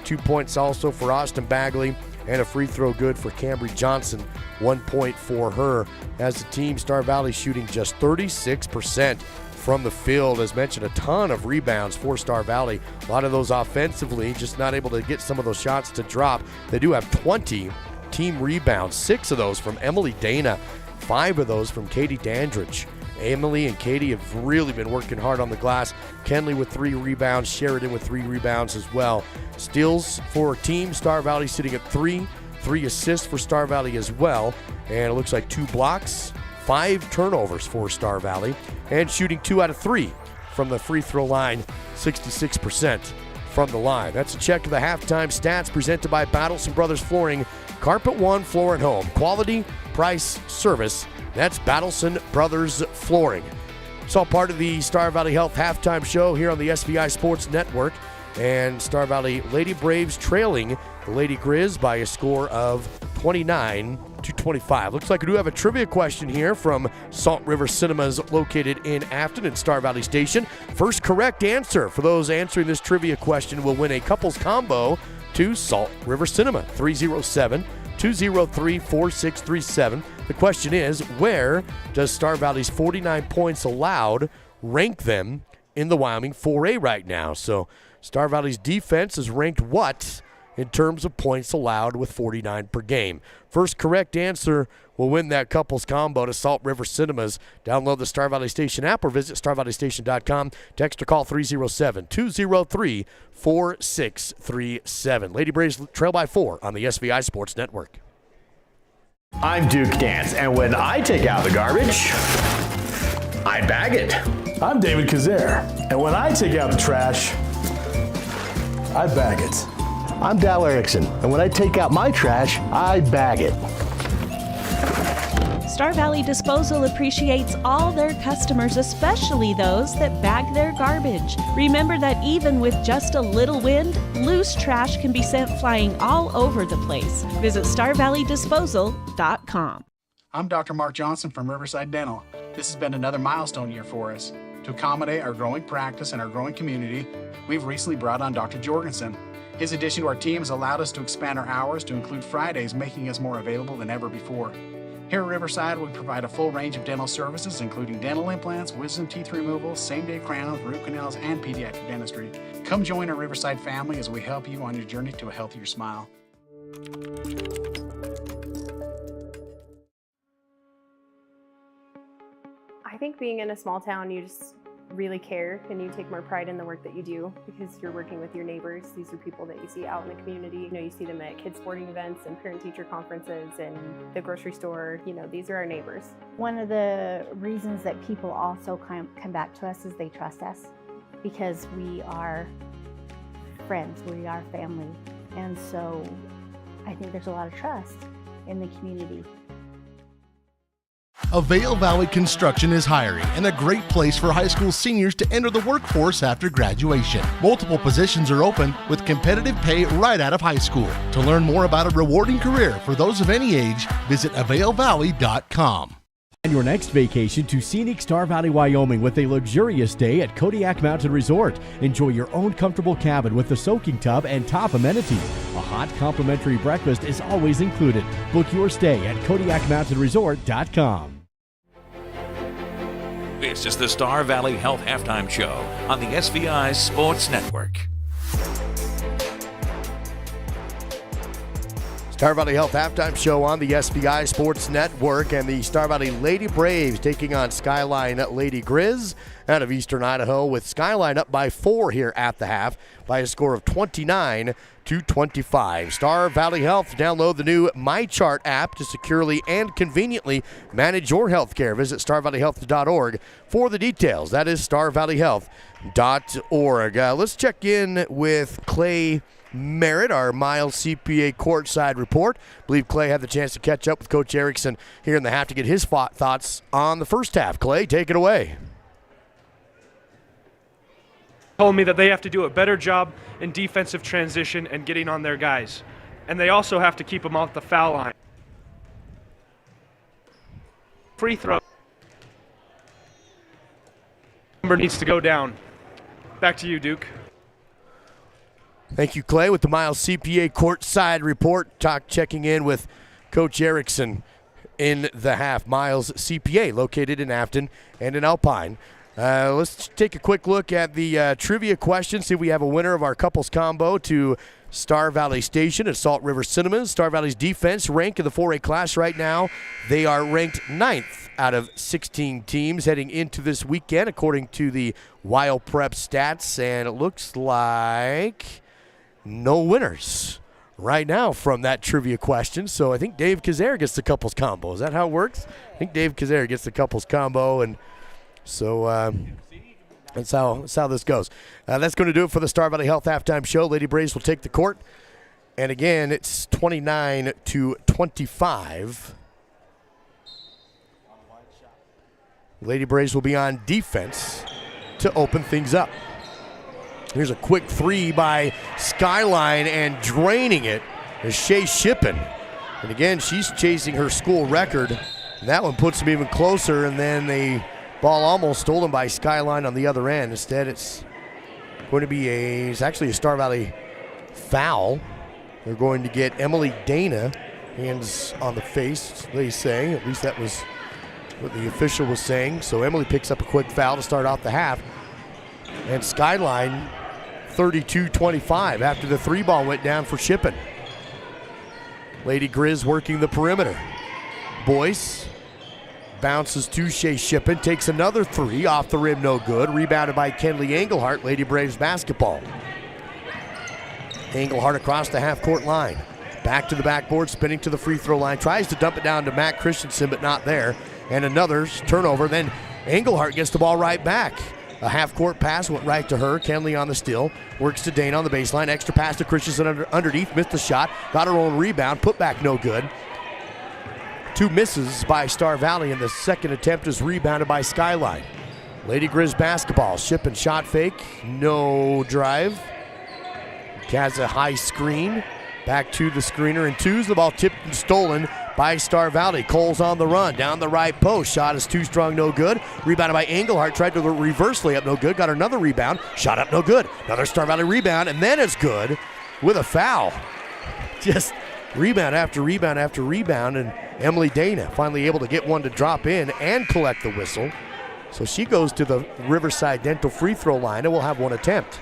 2 points also for Austin Bagley, and a free throw good for Cambry Johnson, 1 point for her. As a team, Star Valley shooting just 36% from the field. As mentioned, a ton of rebounds for Star Valley. A lot of those offensively, just not able to get some of those shots to drop. They do have 20 team rebounds, 6 of those from Emily Dana, 5 of those from Katie Dandridge. Emily and Katie have really been working hard on the glass. Kenley with 3 rebounds, Sheridan with 3 rebounds as well. Steals for team, Star Valley sitting at 3. 3 assists for Star Valley as well. And it looks like 2 blocks, 5 turnovers for Star Valley. And shooting 2 out of 3 from the free throw line, 66% from the line. That's a check of the halftime stats presented by Battleson Brothers Flooring. Carpet One Floor and Home. Quality, price, service. That's Battleson Brothers Flooring. It's all part of the Star Valley Health halftime show here on the SVI Sports Network. And Star Valley Lady Braves trailing the Lady Grizz by a score of 29-25. Looks like we do have a trivia question here from Salt River Cinemas located in Afton and Star Valley Station. First correct answer for those answering this trivia question will win a couples combo to Salt River Cinema, 307-203-4637. The question is, where does Star Valley's 49 points allowed rank them in the Wyoming 4A right now? So Star Valley's defense is ranked what in terms of points allowed with 49 per game? First correct answer will win that couples combo to Salt River Cinemas. Download the Star Valley Station app or visit starvalleystation.com. Text or call 307-203-4637. Lady Braves trail by 4 on the SVI Sports Network. I'm Duke Dance, and when I take out the garbage, I bag it. I'm David Kazare, and when I take out the trash, I bag it. I'm Dal Erickson, and when I take out my trash, I bag it. Star Valley Disposal appreciates all their customers, especially those that bag their garbage. Remember that even with just a little wind, loose trash can be sent flying all over the place. Visit StarValleyDisposal.com. I'm Dr. Mark Johnson from Riverside Dental. This has been another milestone year for us. To accommodate our growing practice and our growing community, we've recently brought on Dr. Jorgensen. His addition to our team has allowed us to expand our hours to include Fridays, making us more available than ever before. Here at Riverside, we provide a full range of dental services, including dental implants, wisdom teeth removal, same-day crowns, root canals, and pediatric dentistry. Come join our Riverside family as we help you on your journey to a healthier smile. I think being in a small town, you just really care and you take more pride in the work that you do because you're working with your neighbors. These are people that you see out in the community. You know, you see them at kids sporting events and parent-teacher conferences and the grocery store. You know, these are our neighbors. One of the reasons that people also come back to us is they trust us because we are friends, we are family. And so I think there's a lot of trust in the community. Avail Valley Construction is hiring and a great place for high school seniors to enter the workforce after graduation. Multiple positions are open with competitive pay right out of high school. To learn more about a rewarding career for those of any age, visit availvalley.com. And your next vacation to scenic Star Valley, Wyoming with a luxurious stay at Kodiak Mountain Resort. Enjoy your own comfortable cabin with a soaking tub and top amenities. A hot complimentary breakfast is always included. Book your stay at KodiakMountainResort.com. This is the Star Valley Health Halftime Show on the SVI Sports Network. Star Valley Health Halftime Show on the SVI Sports Network, and the Star Valley Lady Braves taking on Skyline Lady Grizz out of Eastern Idaho, with Skyline up by 4 here at the half by a score of 29-25. Star Valley Health, download the new MyChart app to securely and conveniently manage your health care. Visit starvalleyhealth.org for the details. That is starvalleyhealth.org. Let's check in with Clay Merritt, our Miles CPA courtside report. I believe Clay had the chance to catch up with Coach Erickson here in the half to get his thoughts on the first half. Clay, take it away. Told me that they have to do a better job in defensive transition and getting on their guys. And they also have to keep them off the foul line. Free throw. Number needs to go down. Back to you, Duke. Thank you, Clay, with the Miles CPA courtside report. Checking in with Coach Erickson in the half. Miles CPA, located in Afton and in Alpine. Let's take a quick look at the trivia question, see if we have a winner of our couples combo to Star Valley Station at Salt River Cinemas. Star Valley's defense rank in the 4A class right now, they are ranked 9th out of 16 teams heading into this weekend, according to the Wild Prep stats, and it looks like no winners right now from that trivia question. So I think Dave Kazare gets the couples combo. Is that how it works? I think Dave Kazare gets the couples combo, and so that's how this goes. That's going to do it for the Star Valley Health Halftime Show. Lady Braves will take the court. And again, it's 29-25. Lady Braves will be on defense to open things up. Here's a quick three by Skyline, and draining it is Shea Shippen. And again, she's chasing her school record. And that one puts them even closer, and then the ball almost stolen by Skyline on the other end. Instead, it's going to be it's actually a Star Valley foul. They're going to get Emily Dana, hands on the face, they say. At least that was what the official was saying. So Emily picks up a quick foul to start off the half. And Skyline 32-25 after the three ball went down for Shippen. Lady Grizz working the perimeter. Boyce bounces to Shea Shippen, takes another three off the rim, no good. Rebounded by Kenley Engelhart. Lady Braves basketball. Engelhart across the half-court line. Back to the backboard, spinning to the free throw line. Tries to dump it down to Matt Christensen, but not there. And another turnover. Then Engelhart gets the ball right back. A half-court pass went right to her. Kenley on the steal. Works to Dana on the baseline. Extra pass to Christensen underneath. Missed the shot. Got her own rebound. Put back no good. Two misses by Star Valley, and the second attempt is rebounded by Skyline. Lady Grizz basketball. Shippen shot fake. No drive. Has a high screen. Back to the screener in twos. The ball tipped and stolen by Star Valley. Cole's on the run. Down the right post. Shot is too strong, no good. Rebounded by Engelhart. Tried to reverse layup, no good. Got another rebound. Shot up, no good. Another Star Valley rebound, and then it's good with a foul. Just rebound after rebound after rebound, and Emily Dana finally able to get one to drop in and collect the whistle. So she goes to the Riverside Dental free throw line and will have one attempt.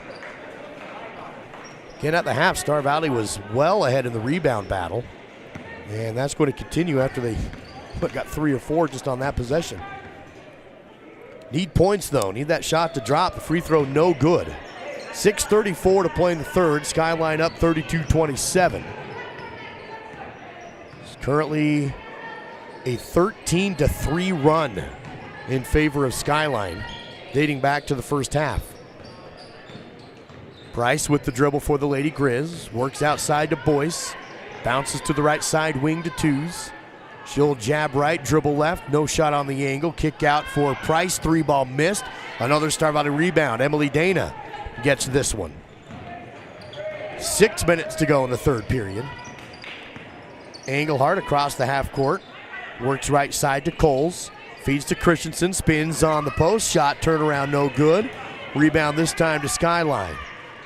Again, at the half, Star Valley was well ahead in the rebound battle. And that's going to continue after they got 3 or 4 just on that possession. Need points, though. Need that shot to drop. The free throw, no good. 6:34 to play in the third. Skyline up 32-27. It's currently a 13-3 run in favor of Skyline, dating back to the first half. Price with the dribble for the Lady Grizz. Works outside to Boyce. Bounces to the right side wing to twos. She'll jab right, dribble left, no shot on the angle. Kick out for Price, 3-ball missed. Another Star Valley rebound. Emily Dana gets this one. 6 minutes to go in the third period. Engelhardt across the half court. Works right side to Coles. Feeds to Christensen, spins on the post. Shot, turnaround, no good. Rebound this time to Skyline.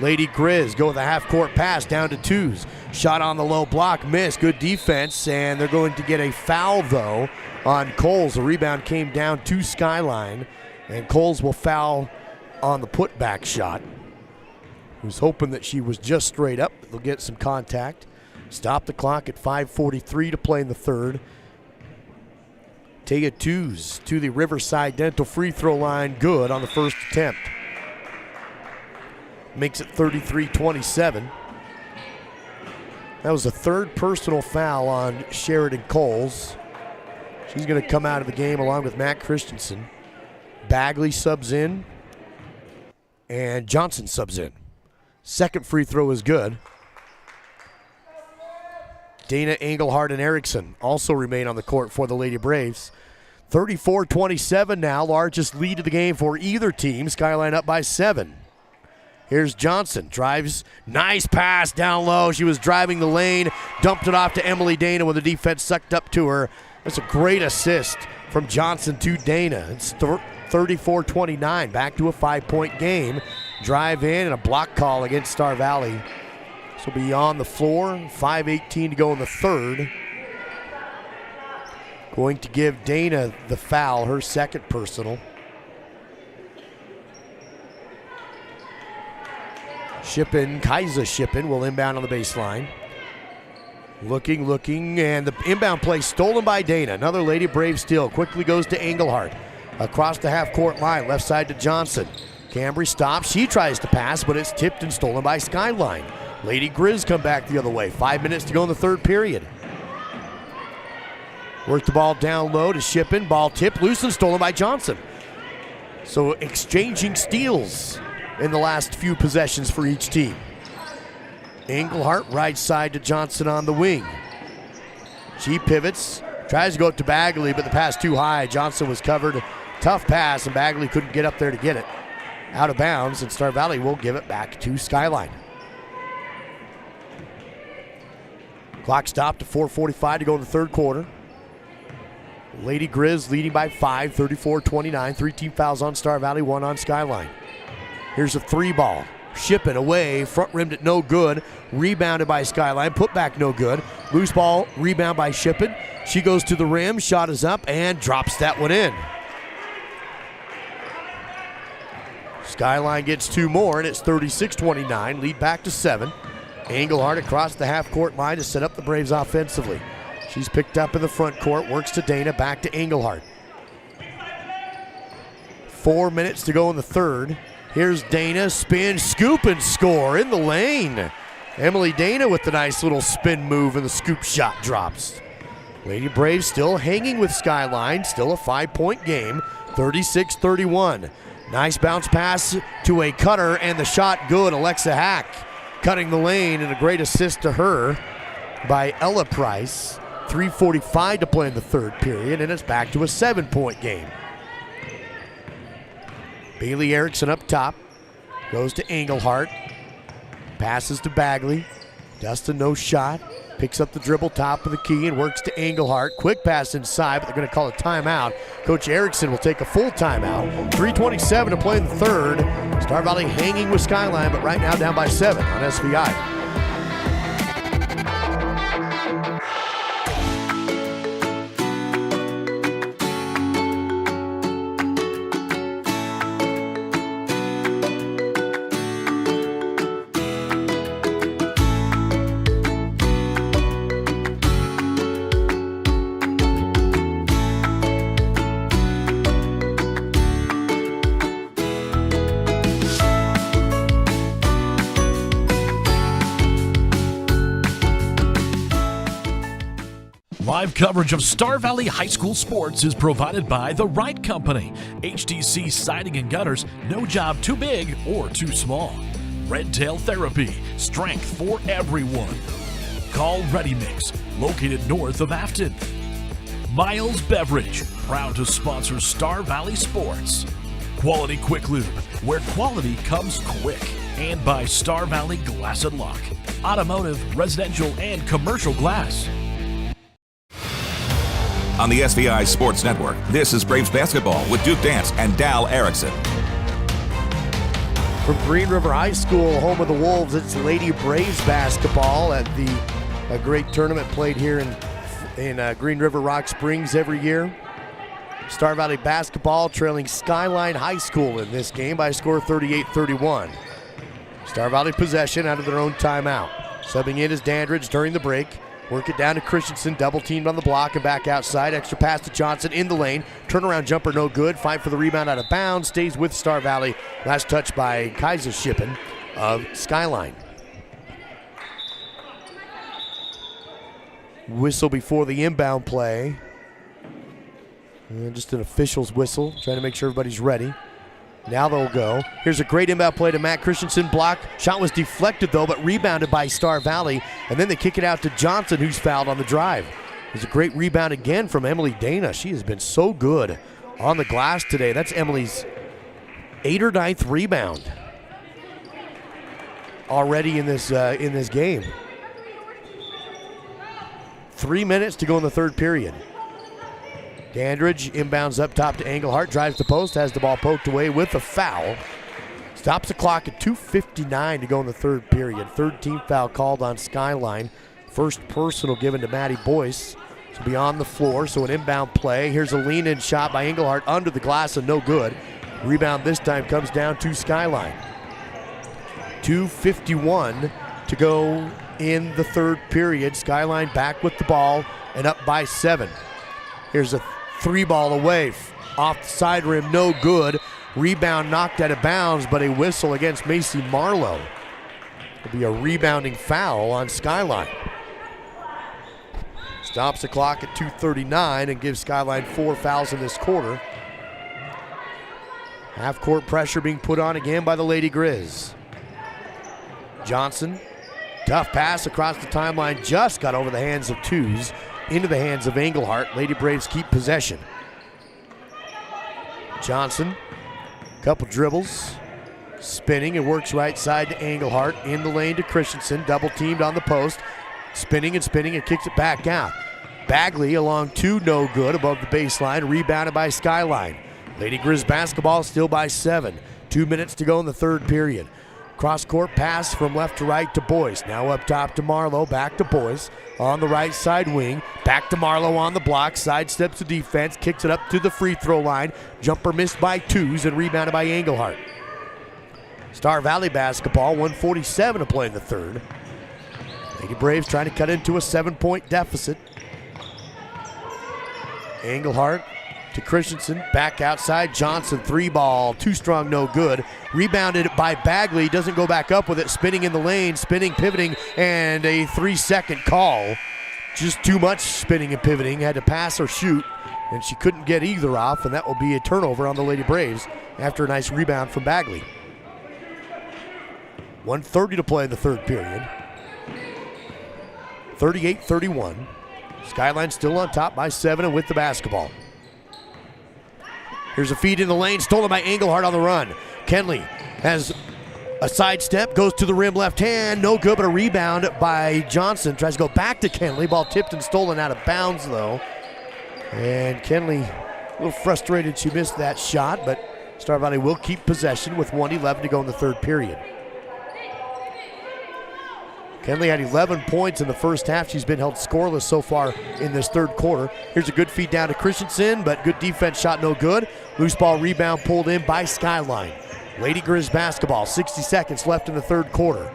Lady Grizz go with a half-court pass down to twos. Shot on the low block, missed. Good defense, and they're going to get a foul, though, on Coles. The rebound came down to Skyline, and Coles will foul on the putback shot. He was hoping that she was just straight up. They'll get some contact. Stop the clock at 5:43 to play in the third. Taya Twos to the Riverside Dental free throw line. Good on the first attempt. Makes it 33-27. That was the third personal foul on Sheridan Coles. She's going to come out of the game along with Matt Christensen. Bagley subs in, and Johnson subs in. Second free throw is good. Dana, Engelhardt, and Erickson also remain on the court for the Lady Braves. 34-27 now, largest lead of the game for either team. Skyline up by 7. Here's Johnson, drives, nice pass down low. She was driving the lane, dumped it off to Emily Dana when the defense sucked up to her. That's a great assist from Johnson to Dana. It's 34-29, back to a 5-point game. Drive in and a block call against Star Valley. This will be on the floor, 5:18 to go in the third. Going to give Dana the foul, her second personal. Kaisa Shippen will inbound on the baseline. Looking, and the inbound play stolen by Dana. Another Lady Brave steal. Quickly goes to Engelhardt. Across the half-court line, left side to Johnson. Cambry stops. She tries to pass, but it's tipped and stolen by Skyline. Lady Grizz come back the other way. 5 minutes to go in the third period. Work the ball down low to Shippen. Ball tipped, loose and stolen by Johnson. So exchanging steals in the last few possessions for each team. Engelhardt right side to Johnson on the wing. She pivots, tries to go up to Bagley, but the pass too high. Johnson was covered. Tough pass, and Bagley couldn't get up there to get it. Out of bounds, and Star Valley will give it back to Skyline. Clock stopped to 4:45 to go in the third quarter. Lady Grizz leading by 5, 34-29. 3 team fouls on Star Valley, 1 on Skyline. Here's a 3-ball. Shippen away, front rimmed it no good. Rebounded by Skyline, put back no good. Loose ball, rebound by Shippen. She goes to the rim, shot is up, and drops that one in. Skyline gets 2 more, and it's 36-29. Lead back to 7. Engelhardt across the half-court line to set up the Braves offensively. She's picked up in the front court, works to Dana, back to Engelhardt. 4 minutes to go in the third. Here's Dana, spin, scoop, and score in the lane. Emily Dana with the nice little spin move, and the scoop shot drops. Lady Braves still hanging with Skyline, still a 5-point game, 36-31. Nice bounce pass to a cutter, and the shot good. Alexa Hack cutting the lane, and a great assist to her by Ella Price. 3:45 to play in the third period, and it's back to a 7-point game. Bailey Erickson up top, goes to Engelhardt, passes to Bagley. Dustin, no shot, picks up the dribble, top of the key, and works to Engelhardt. Quick pass inside, but they're going to call a timeout. Coach Erickson will take a full timeout. 3:27 to play in the third. Star Valley hanging with Skyline, but right now down by 7 on SVI. Live coverage of Star Valley High School sports is provided by The Right Company. HTC Siding and Gutters, no job too big or too small. Red Tail Therapy, strength for everyone. Call Ready Mix, located north of Afton. Miles Beverage, proud to sponsor Star Valley Sports. Quality Quick Lube, where quality comes quick. And by Star Valley Glass and Lock, automotive, residential, and commercial glass. On the SVI Sports Network, this is Braves basketball with Duke Dance and Dal Erickson. From Green River High School, home of the Wolves, it's Lady Braves basketball at a great tournament played here in Green River Rock Springs every year. Star Valley basketball trailing Skyline High School in this game by a score of 38-31. Star Valley possession out of their own timeout. Subbing in is Dandridge during the break. Work it down to Christensen, double teamed on the block and back outside. Extra pass to Johnson in the lane. Turnaround jumper no good. Fight for the rebound out of bounds. Stays with Star Valley. Last touch by Kaiser Shippen of Skyline. Whistle before the inbound play. And just an official's whistle, trying to make sure everybody's ready. Now they'll go. Here's a great inbound play to Matt Christensen. Block. Shot was deflected though, but rebounded by Star Valley. And then they kick it out to Johnson, who's fouled on the drive. There's a great rebound again from Emily Dana. She has been so good on the glass today. That's Emily's 8th or 9th rebound already in this game. 3 minutes to go in the third period. Dandridge inbounds up top to Engelhardt, drives the post, has the ball poked away with a foul. Stops the clock at 2:59 to go in the third period. Third team foul called on Skyline. First personal given to Maddie Boyce. To be on the floor, so an inbound play. Here's a lean-in shot by Engelhardt under the glass and no good. Rebound this time comes down to Skyline. 2:51 to go in the third period. Skyline back with the ball and up by 7. Here's a 3-ball away off the side rim, no good. Rebound knocked out of bounds, but a whistle against Macy Marlowe. It'll be a rebounding foul on Skyline. Stops the clock at 2:39 and gives Skyline 4 fouls in this quarter. Half-court pressure being put on again by the Lady Grizz. Johnson, tough pass across the timeline, just got over the hands of Twos, into the hands of Engelhardt. Lady Braves keep possession. Johnson, couple dribbles, spinning and works right side to Engelhardt, in the lane to Christensen, double teamed on the post, spinning and kicks it back out. Bagley along 2, no good, above the baseline, rebounded by Skyline. Lady Grizz basketball still by 7. 2 minutes to go in the third period. Cross-court pass from left to right to Boyce. Now up top to Marlowe, back to Boyce. On the right side wing, back to Marlowe on the block. Sidesteps the defense, kicks it up to the free throw line. Jumper missed by Twos and rebounded by Engelhardt. Star Valley basketball, 1:47 to play in the third. Lady Braves trying to cut into a 7-point deficit. Engelhardt to Christensen, back outside, Johnson, 3-ball, too strong, no good. Rebounded by Bagley, doesn't go back up with it, spinning in the lane, spinning, pivoting, and a 3-second call. Just too much spinning and pivoting, had to pass or shoot, and she couldn't get either off, and that will be a turnover on the Lady Braves after a nice rebound from Bagley. 1:30 to play in the third period. 38-31. Skyline still on top by 7 and with the basketball. Here's a feed in the lane, stolen by Engelhardt on the run. Kenley has a sidestep, goes to the rim, left hand, no good, but a rebound by Johnson. Tries to go back to Kenley, ball tipped and stolen out of bounds though. And Kenley a little frustrated she missed that shot, but Star Valley will keep possession with 1:11 to go in the third period. Kenley had 11 points in the first half. She's been held scoreless so far in this third quarter. Here's a good feed down to Christensen, but good defense shot no good. Loose ball rebound pulled in by Skyline. Lady Grizz basketball, 60 seconds left in the third quarter.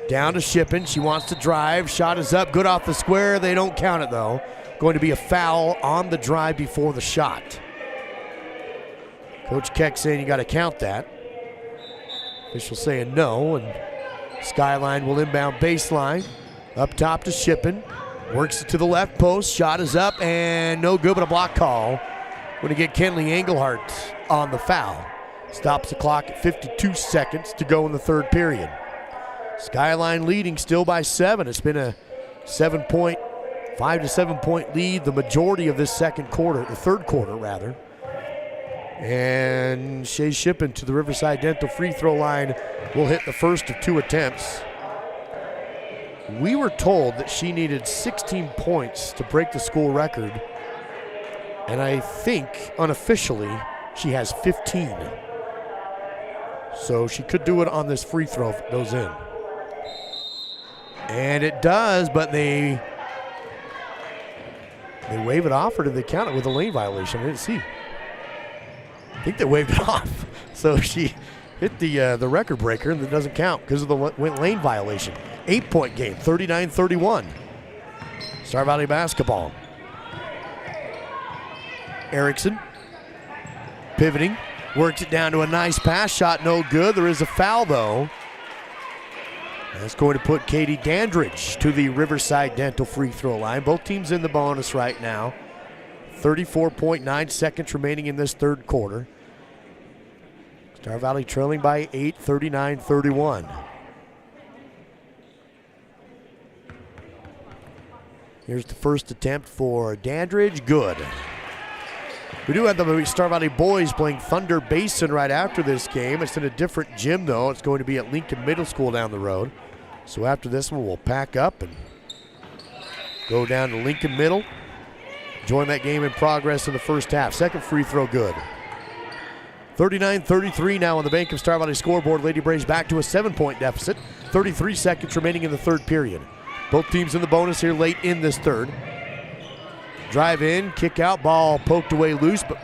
Down to Shippen, she wants to drive. Shot is up, good off the square. They don't count it though. Going to be a foul on the drive before the shot. Coach Keck saying you got to count that. Official saying no, and Skyline will inbound baseline. Up top to Shippen. Works it to the left post. Shot is up and no good, but a block call. Going to get Kenley Engelhardt on the foul. Stops the clock at 52 seconds to go in the third period. Skyline leading still by 7. It's been a 7-point 5 to 7 point lead the majority of this third quarter rather. And Shea Shippen to the Riverside Dental free throw line will hit the first of 2 attempts. We were told that she needed 16 points to break the school record. And I think unofficially she has 15. So she could do it on this free throw if it goes in. And it does, but they wave it off, or did they count it with a lane violation? I didn't see. I think they waved it off. So she hit the record breaker, and it doesn't count because of the lane violation. 8-point game, 39-31. Star Valley basketball. Erickson pivoting, works it down to a nice pass shot, no good. There is a foul though. That's going to put Katie Dandridge to the Riverside Dental free throw line. Both teams in the bonus right now. 34.9 seconds remaining in this third quarter. Star Valley trailing by 8, 39-31. Here's the first attempt for Dandridge, good. We do have the Star Valley boys playing Thunder Basin right after this game. It's in a different gym though. It's going to be at Lincoln Middle School down the road. So after this one, we'll pack up and go down to Lincoln Middle. Join that game in progress in the first half. Second free throw good. 39-33 now on the Bank of Star Valley scoreboard. Lady Braves back to a 7-point deficit. 33 seconds remaining in the third period. Both teams in the bonus here late in this third. Drive in, kick out, ball poked away loose, but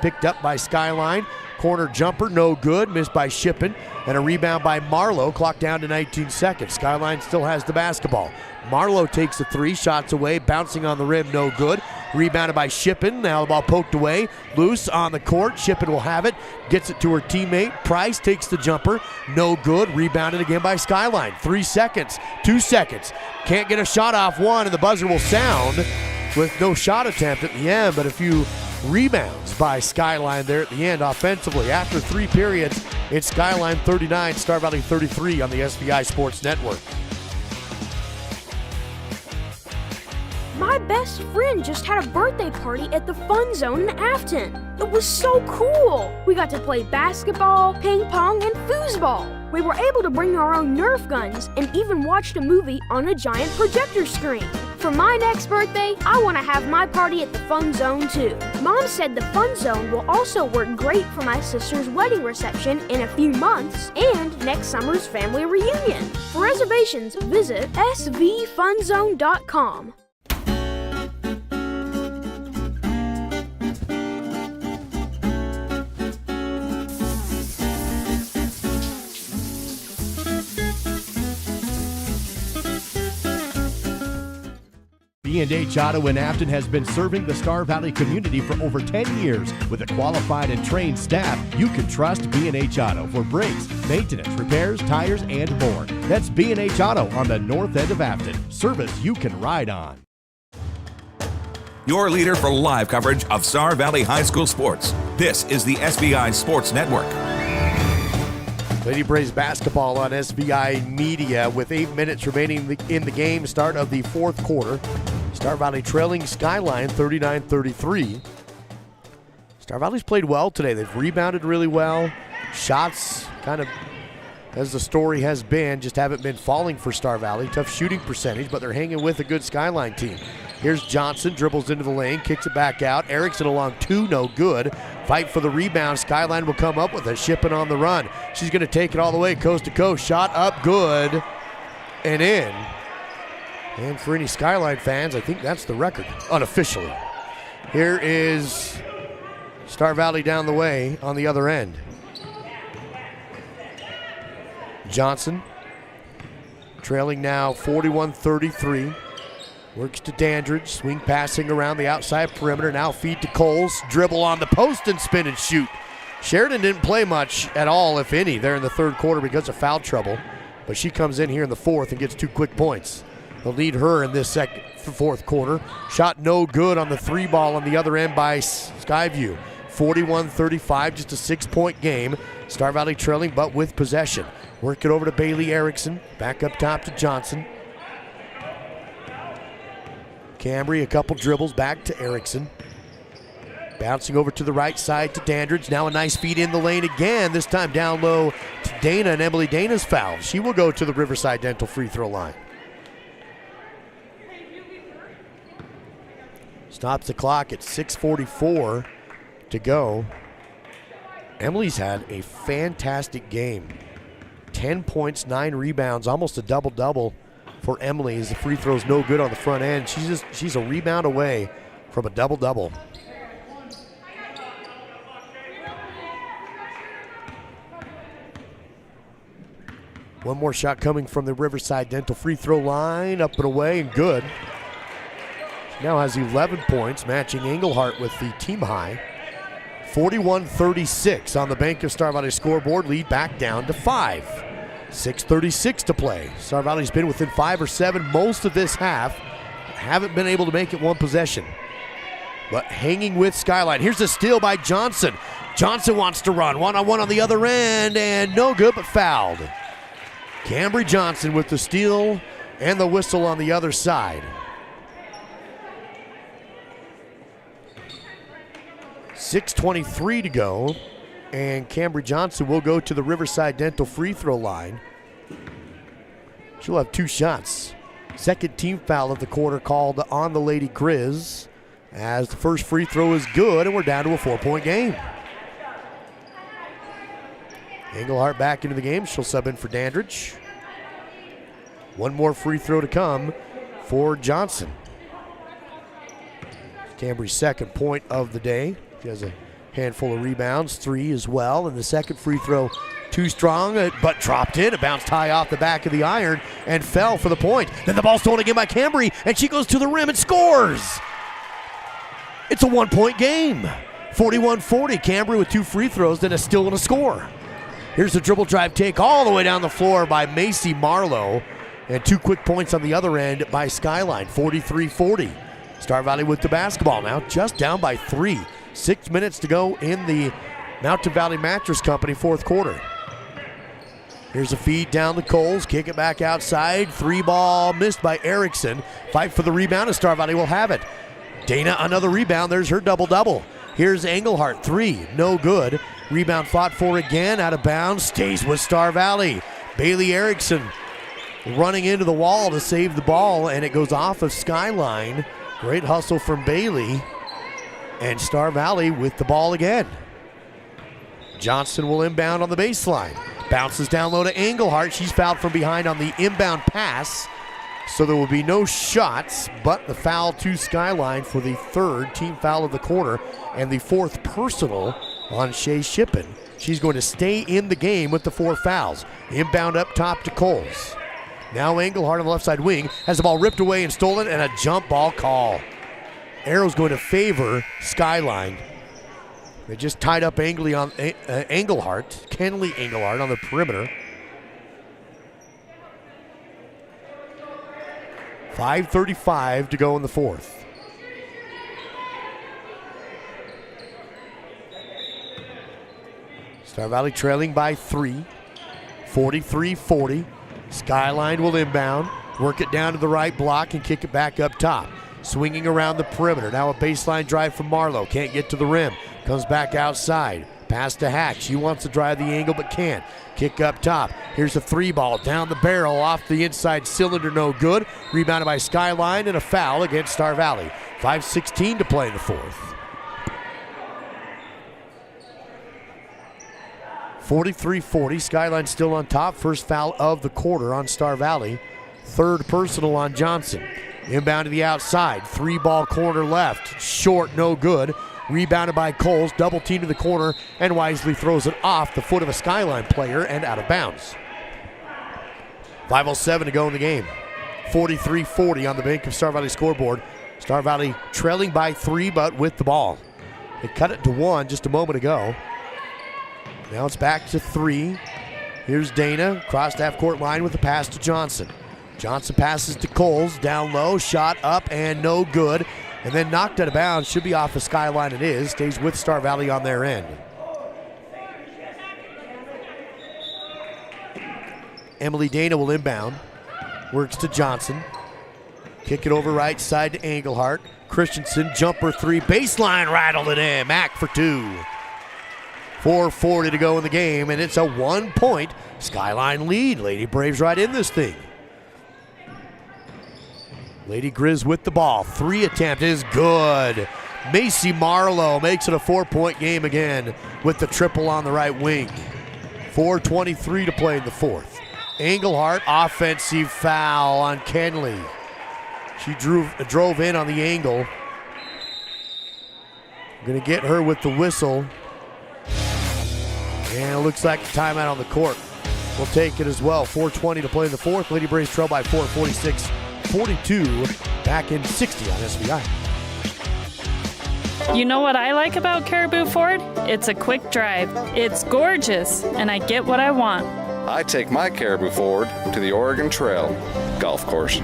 picked up by Skyline. Corner jumper, no good, missed by Shippen. And a rebound by Marlowe, clock down to 19 seconds. Skyline still has the basketball. Marlowe takes the 3, shots away, bouncing on the rim, no good. Rebounded by Shippen, now the ball poked away. Loose on the court, Shippen will have it, gets it to her teammate. Price takes the jumper, no good. Rebounded again by Skyline. 3 seconds, 2 seconds. Can't get a shot off one, and the buzzer will sound with no shot attempt at the end, but a few rebounds by Skyline there at the end offensively. After 3 periods, it's Skyline 39, Star Valley 33 on the SVI Sports Network. My best friend just had a birthday party at the Fun Zone in Afton. It was so cool. We got to play basketball, ping pong, and foosball. We were able to bring our own Nerf guns and even watched a movie on a giant projector screen. For my next birthday, I want to have my party at the Fun Zone too. Mom said the Fun Zone will also work great for my sister's wedding reception in a few months and next summer's family reunion. For reservations, visit svfunzone.com. B&H Auto in Afton has been serving the Star Valley community for over 10 years. With a qualified and trained staff, you can trust B&H Auto for brakes, maintenance, repairs, tires, and more. That's B&H Auto on the north end of Afton. Service you can ride on. Your leader for live coverage of Star Valley High School sports. This is the SVI Sports Network. Lady Braves basketball on SVI Media with 8 minutes remaining in the game. Start of the fourth quarter. Star Valley trailing Skyline 39-33. Star Valley's played well today. They've rebounded really well. Shots kind of, as the story has been, just haven't been falling for Star Valley. Tough shooting percentage, but they're hanging with a good Skyline team. Here's Johnson, dribbles into the lane, kicks it back out. Erickson along 2, no good. Fight for the rebound. Skyline will come up with a Shippen on the run. She's going to take it all the way coast to coast. Shot up, good, and in. And for any Skyline fans, I think that's the record, unofficially. Here is Star Valley down the way on the other end. Johnson trailing now 41-33. Works to Dandridge, swing passing around the outside perimeter, now feed to Coles, dribble on the post and spin and shoot. Sheridan didn't play much at all, if any, there in the third quarter because of foul trouble, but she comes in here in the fourth and gets 2 quick points. They'll lead her in this fourth quarter. Shot no good on the 3 ball on the other end by Skyview. 41-35, just a 6-point game. Star Valley trailing, but with possession. Work it over to Bailey Erickson, back up top to Johnson. Cambry, a couple dribbles back to Erickson. Bouncing over to the right side to Dandridge. Now a nice feed in the lane again, this time down low to Dana, and Emily Dana's fouled. She will go to the Riverside Dental free throw line. Stops the clock at 6:44 to go. Emily's had a fantastic game. 10 points, 9 rebounds, almost a double-double for Emily as the free throw's no good on the front end. She's a rebound away from a double-double. One more shot coming from the Riverside Dental free throw line, up and away and good. She now has 11 points, matching Englehart with the team high. 41-36 on the Bank of Star Valley scoreboard, lead back down to 5. 6:36 to play. Star Valley's been within 5 or 7 most of this half. Haven't been able to make it one possession. But hanging with Skyline. Here's a steal by Johnson. Johnson wants to run. One-on-one on the other end, and no good, but fouled. Cambry Johnson with the steal and the whistle on the other side. 6:23 to go, and Cambry Johnson will go to the Riverside Dental free throw line. She'll have 2 shots. Second team foul of the quarter called on the Lady Grizz, as the first free throw is good, and we're down to a 4-point game. Englehart back into the game. She'll sub in for Dandridge. One more free throw to come for Johnson. Cambry's second point of the day. She has a handful of rebounds, 3 as well. And the second free throw too strong, but dropped in. It bounced high off the back of the iron and fell for the point. Then the ball's stolen again by Cambry, and she goes to the rim and scores. It's a 1-point game. 41-40. Cambry with 2 free throws, then a steal and a score. Here's the dribble drive take all the way down the floor by Macy Marlowe. And 2 quick points on the other end by Skyline, 43-40. Star Valley with the basketball now, just down by 3. 6 minutes to go in the Mountain Valley Mattress Company fourth quarter. Here's a feed down the Coles, kick it back outside. 3-ball missed by Erickson. Fight for the rebound, and Star Valley will have it. Dana, another rebound. There's her double-double. Here's Englehart, 3, no good. Rebound fought for again, out of bounds, stays with Star Valley. Bailey Erickson running into the wall to save the ball, and it goes off of Skyline. Great hustle from Bailey, and Star Valley with the ball again. Johnson will inbound on the baseline. Bounces down low to Englehart. She's fouled from behind on the inbound pass, so there will be no shots, but the foul to Skyline for the 3rd team foul of the quarter, and the 4th personal on Shea Shippen. She's going to stay in the game with the 4 fouls. Inbound up top to Coles. Now Englehart on the left side wing has the ball ripped away and stolen, and a jump ball call. Arrow's going to favor Skyline. They just tied up Englehart, Kenley Englehart on the perimeter. 5:35 to go in the 4th. Star Valley trailing by 3, 43-40. Skyline will inbound, work it down to the right block and kick it back up top. Swinging around the perimeter. Now a baseline drive from Marlowe. Can't get to the rim. Comes back outside. Pass to Hack. She wants to drive the angle but can't. Kick up top. Here's a 3-ball down the barrel off the inside cylinder. No good. Rebounded by Skyline, and a foul against Star Valley. 5:16 to play in the 4th. 43-40. Skyline still on top. First foul of the quarter on Star Valley. 3rd personal on Johnson. Inbound to the outside. 3-ball corner left. Short, no good. Rebounded by Coles. Double team to the corner, and wisely throws it off the foot of a Skyline player and out of bounds. 5:07 to go in the game. 43-40 on the Bank of Star Valley scoreboard. Star Valley trailing by 3, but with the ball. They cut it to 1 just a moment ago. Now it's back to 3. Here's Dana, crossed half-court line with a pass to Johnson. Johnson passes to Coles, down low, shot up and no good. And then knocked out of bounds, should be off the Skyline. It is, stays with Star Valley on their end. Emily Dana will inbound, works to Johnson. Kick it over right side to Engelhardt. Christensen, jumper three, baseline, rattled it in. Mack for two. 4:40 to go in the game, and it's a 1-point Skyline lead. Lady Braves right in this thing. Lady Grizz with the ball. 3 attempt is good. Macy Marlowe makes it a 4-point game again with the triple on the right wing. 4:23 to play in the fourth. Engelhardt, offensive foul on Kenley. She drove in on the angle. Going to get her with the whistle. And it looks like a timeout on the court. We'll take it as well. 4:20 to play in the fourth. Lady Braves trail by 4, 46-42. Back in 60 on SVI. You know what I like about Caribou Ford? It's a quick drive. It's gorgeous, and I get what I want. I take my Caribou Ford to the Oregon Trail golf course.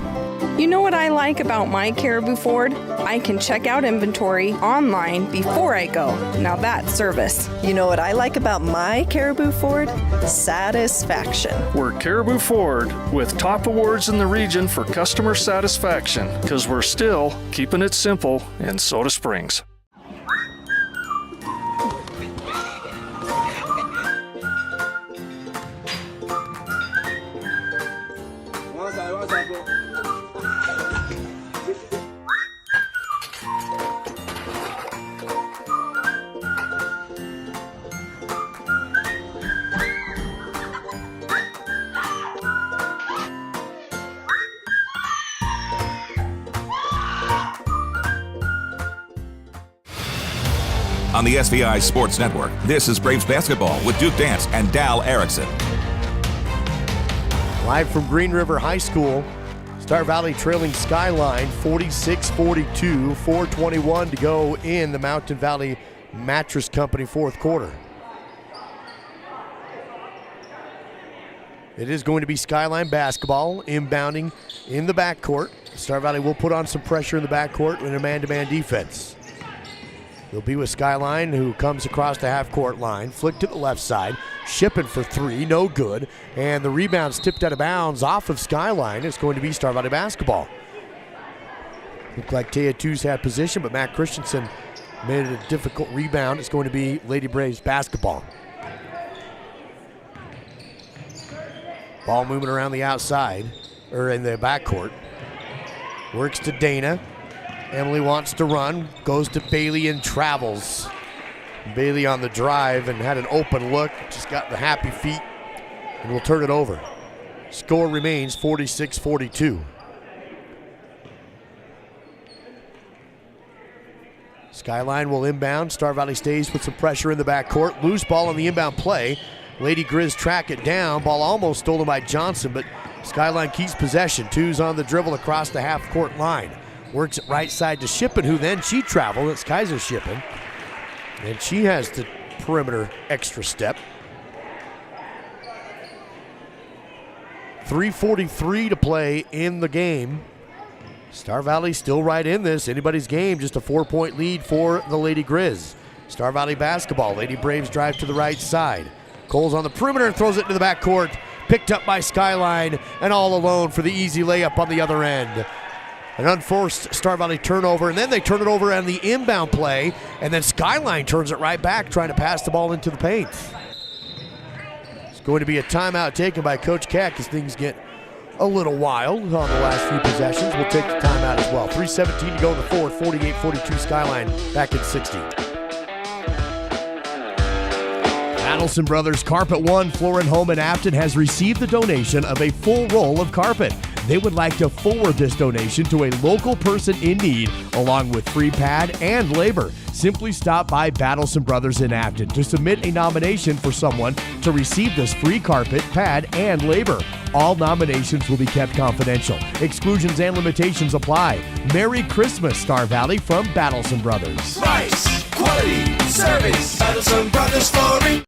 You know what I like about my Caribou Ford? I can check out inventory online before I go. Now that's service. You know what I like about my Caribou Ford? Satisfaction. We're Caribou Ford with top awards in the region for customer satisfaction because we're still keeping it simple in Soda Springs. On the SVI Sports Network, this is Braves basketball with Duke Dance and Dal Erickson. Live from Green River High School, Star Valley trailing Skyline 46-42, 4:21 to go in the Mountain Valley Mattress Company fourth quarter. It is going to be Skyline basketball inbounding in the backcourt. Star Valley will put on some pressure in the backcourt in a man-to-man defense. They'll be with Skyline, who comes across the half-court line, flick to the left side, shipping for three, no good, and the rebound's tipped out of bounds off of Skyline. It's going to be Star Valley basketball. Looked like Taya Two's had position, but Matt Christensen made it a difficult rebound. It's going to be Lady Braves basketball. Ball moving around the outside, or in the backcourt. Works to Dana. Emily wants to run, goes to Bailey and travels. Bailey on the drive and had an open look, just got the happy feet, and will turn it over. Score remains 46-42. Skyline will inbound. Star Valley stays with some pressure in the backcourt. Loose ball on the inbound play. Lady Grizz track it down. Ball almost stolen by Johnson, but Skyline keeps possession. Two's on the dribble across the half-court line. Works it right side to Shippen, who then she traveled. It's Kaiser Shippen. And she has the perimeter extra step. 3:43 to play in the game. Star Valley still right in this. Anybody's game, just a 4-point lead for the Lady Grizz. Star Valley basketball. Lady Braves drive to the right side. Cole's on the perimeter and throws it into the backcourt. Picked up by Skyline and all alone for the easy layup on the other end. An unforced Star Valley turnover, and then they turn it over on the inbound play, and then Skyline turns it right back, trying to pass the ball into the paint. It's going to be a timeout taken by Coach Keck as things get a little wild on the last few possessions. We'll take the timeout as well. 3:17 to go in the fourth, 48-42 Skyline back in 60. Adelson Brothers Carpet One Floor and Home in Afton has received the donation of a full roll of carpet. They would like to forward this donation to a local person in need, along with free pad and labor. Simply stop by Battleson Brothers in Afton to submit a nomination for someone to receive this free carpet, pad, and labor. All nominations will be kept confidential. Exclusions and limitations apply. Merry Christmas, Star Valley, from Battleson Brothers. Price, quality, service, Battleson Brothers Flooring.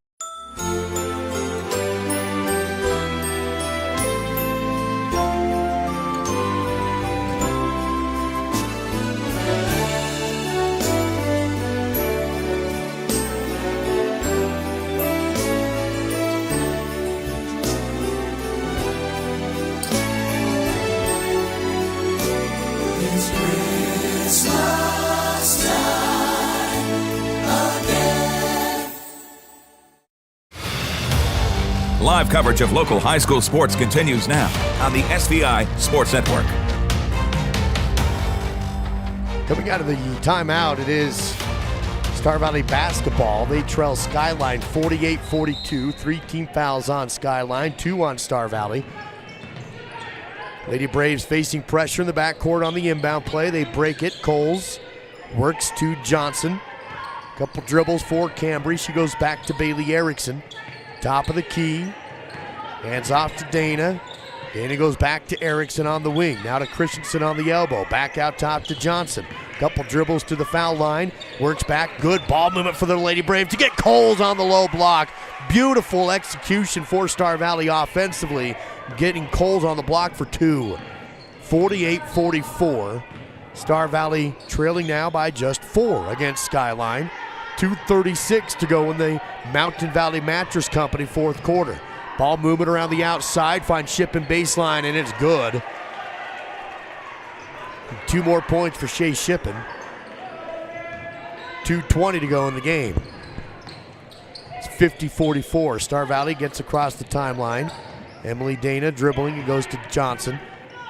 Live coverage of local high school sports continues now on the SVI Sports Network. Coming out of the timeout, it is Star Valley basketball. They trail Skyline 48-42. 3 team fouls on Skyline, 2 on Star Valley. Lady Braves facing pressure in the backcourt on the inbound play. They break it. Coles works to Johnson. Couple dribbles for Cambry. She goes back to Bailey Erickson. Top of the key. Hands off to Dana. Dana goes back to Erickson on the wing. Now to Christensen on the elbow. Back out top to Johnson. Couple dribbles to the foul line. Works back. Good ball movement for the Lady Braves to get Coles on the low block. Beautiful execution for Star Valley offensively. Getting Coles on the block for 2. 48-44. Star Valley trailing now by just 4 against Skyline. 2:36 to go in the Mountain Valley Mattress Company fourth quarter. Ball movement around the outside, finds Shippen baseline, and it's good. 2 more points for Shea Shippen. 2:20 to go in the game. It's 50-44. Star Valley gets across the timeline. Emily Dana dribbling and goes to Johnson.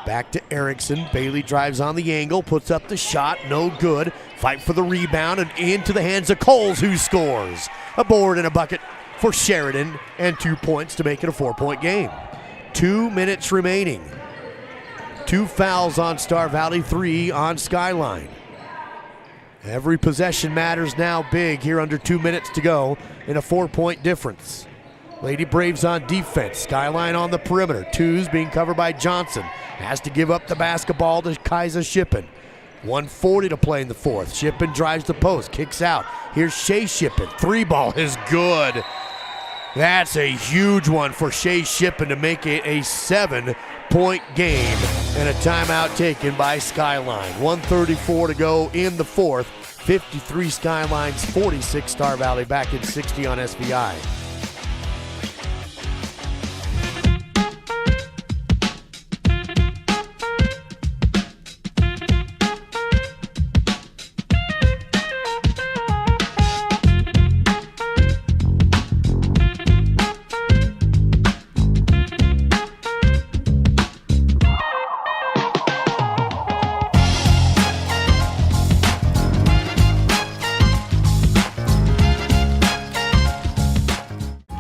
Back to Erickson. Bailey drives on the angle, puts up the shot, no good. Fight for the rebound and into the hands of Coles, who scores. A board and a bucket for Sheridan and 2 points to make it a 4-point game. 2 minutes remaining. 2 fouls on Star Valley, 3 on Skyline. Every possession matters now big here under 2 minutes to go in a 4-point difference. Lady Braves on defense. Skyline on the perimeter. 2's being covered by Johnson. Has to give up the basketball to Kaisa Shippen. 1:40 to play in the fourth. Shippen drives the post, kicks out. Here's Shea Shippen. 3 ball is good. That's a huge one for Shea Shippen to make it a 7-point game. And a timeout taken by Skyline. 1:34 to go in the fourth. 53 Skylines, 46 Star Valley, back in 60 on SVI.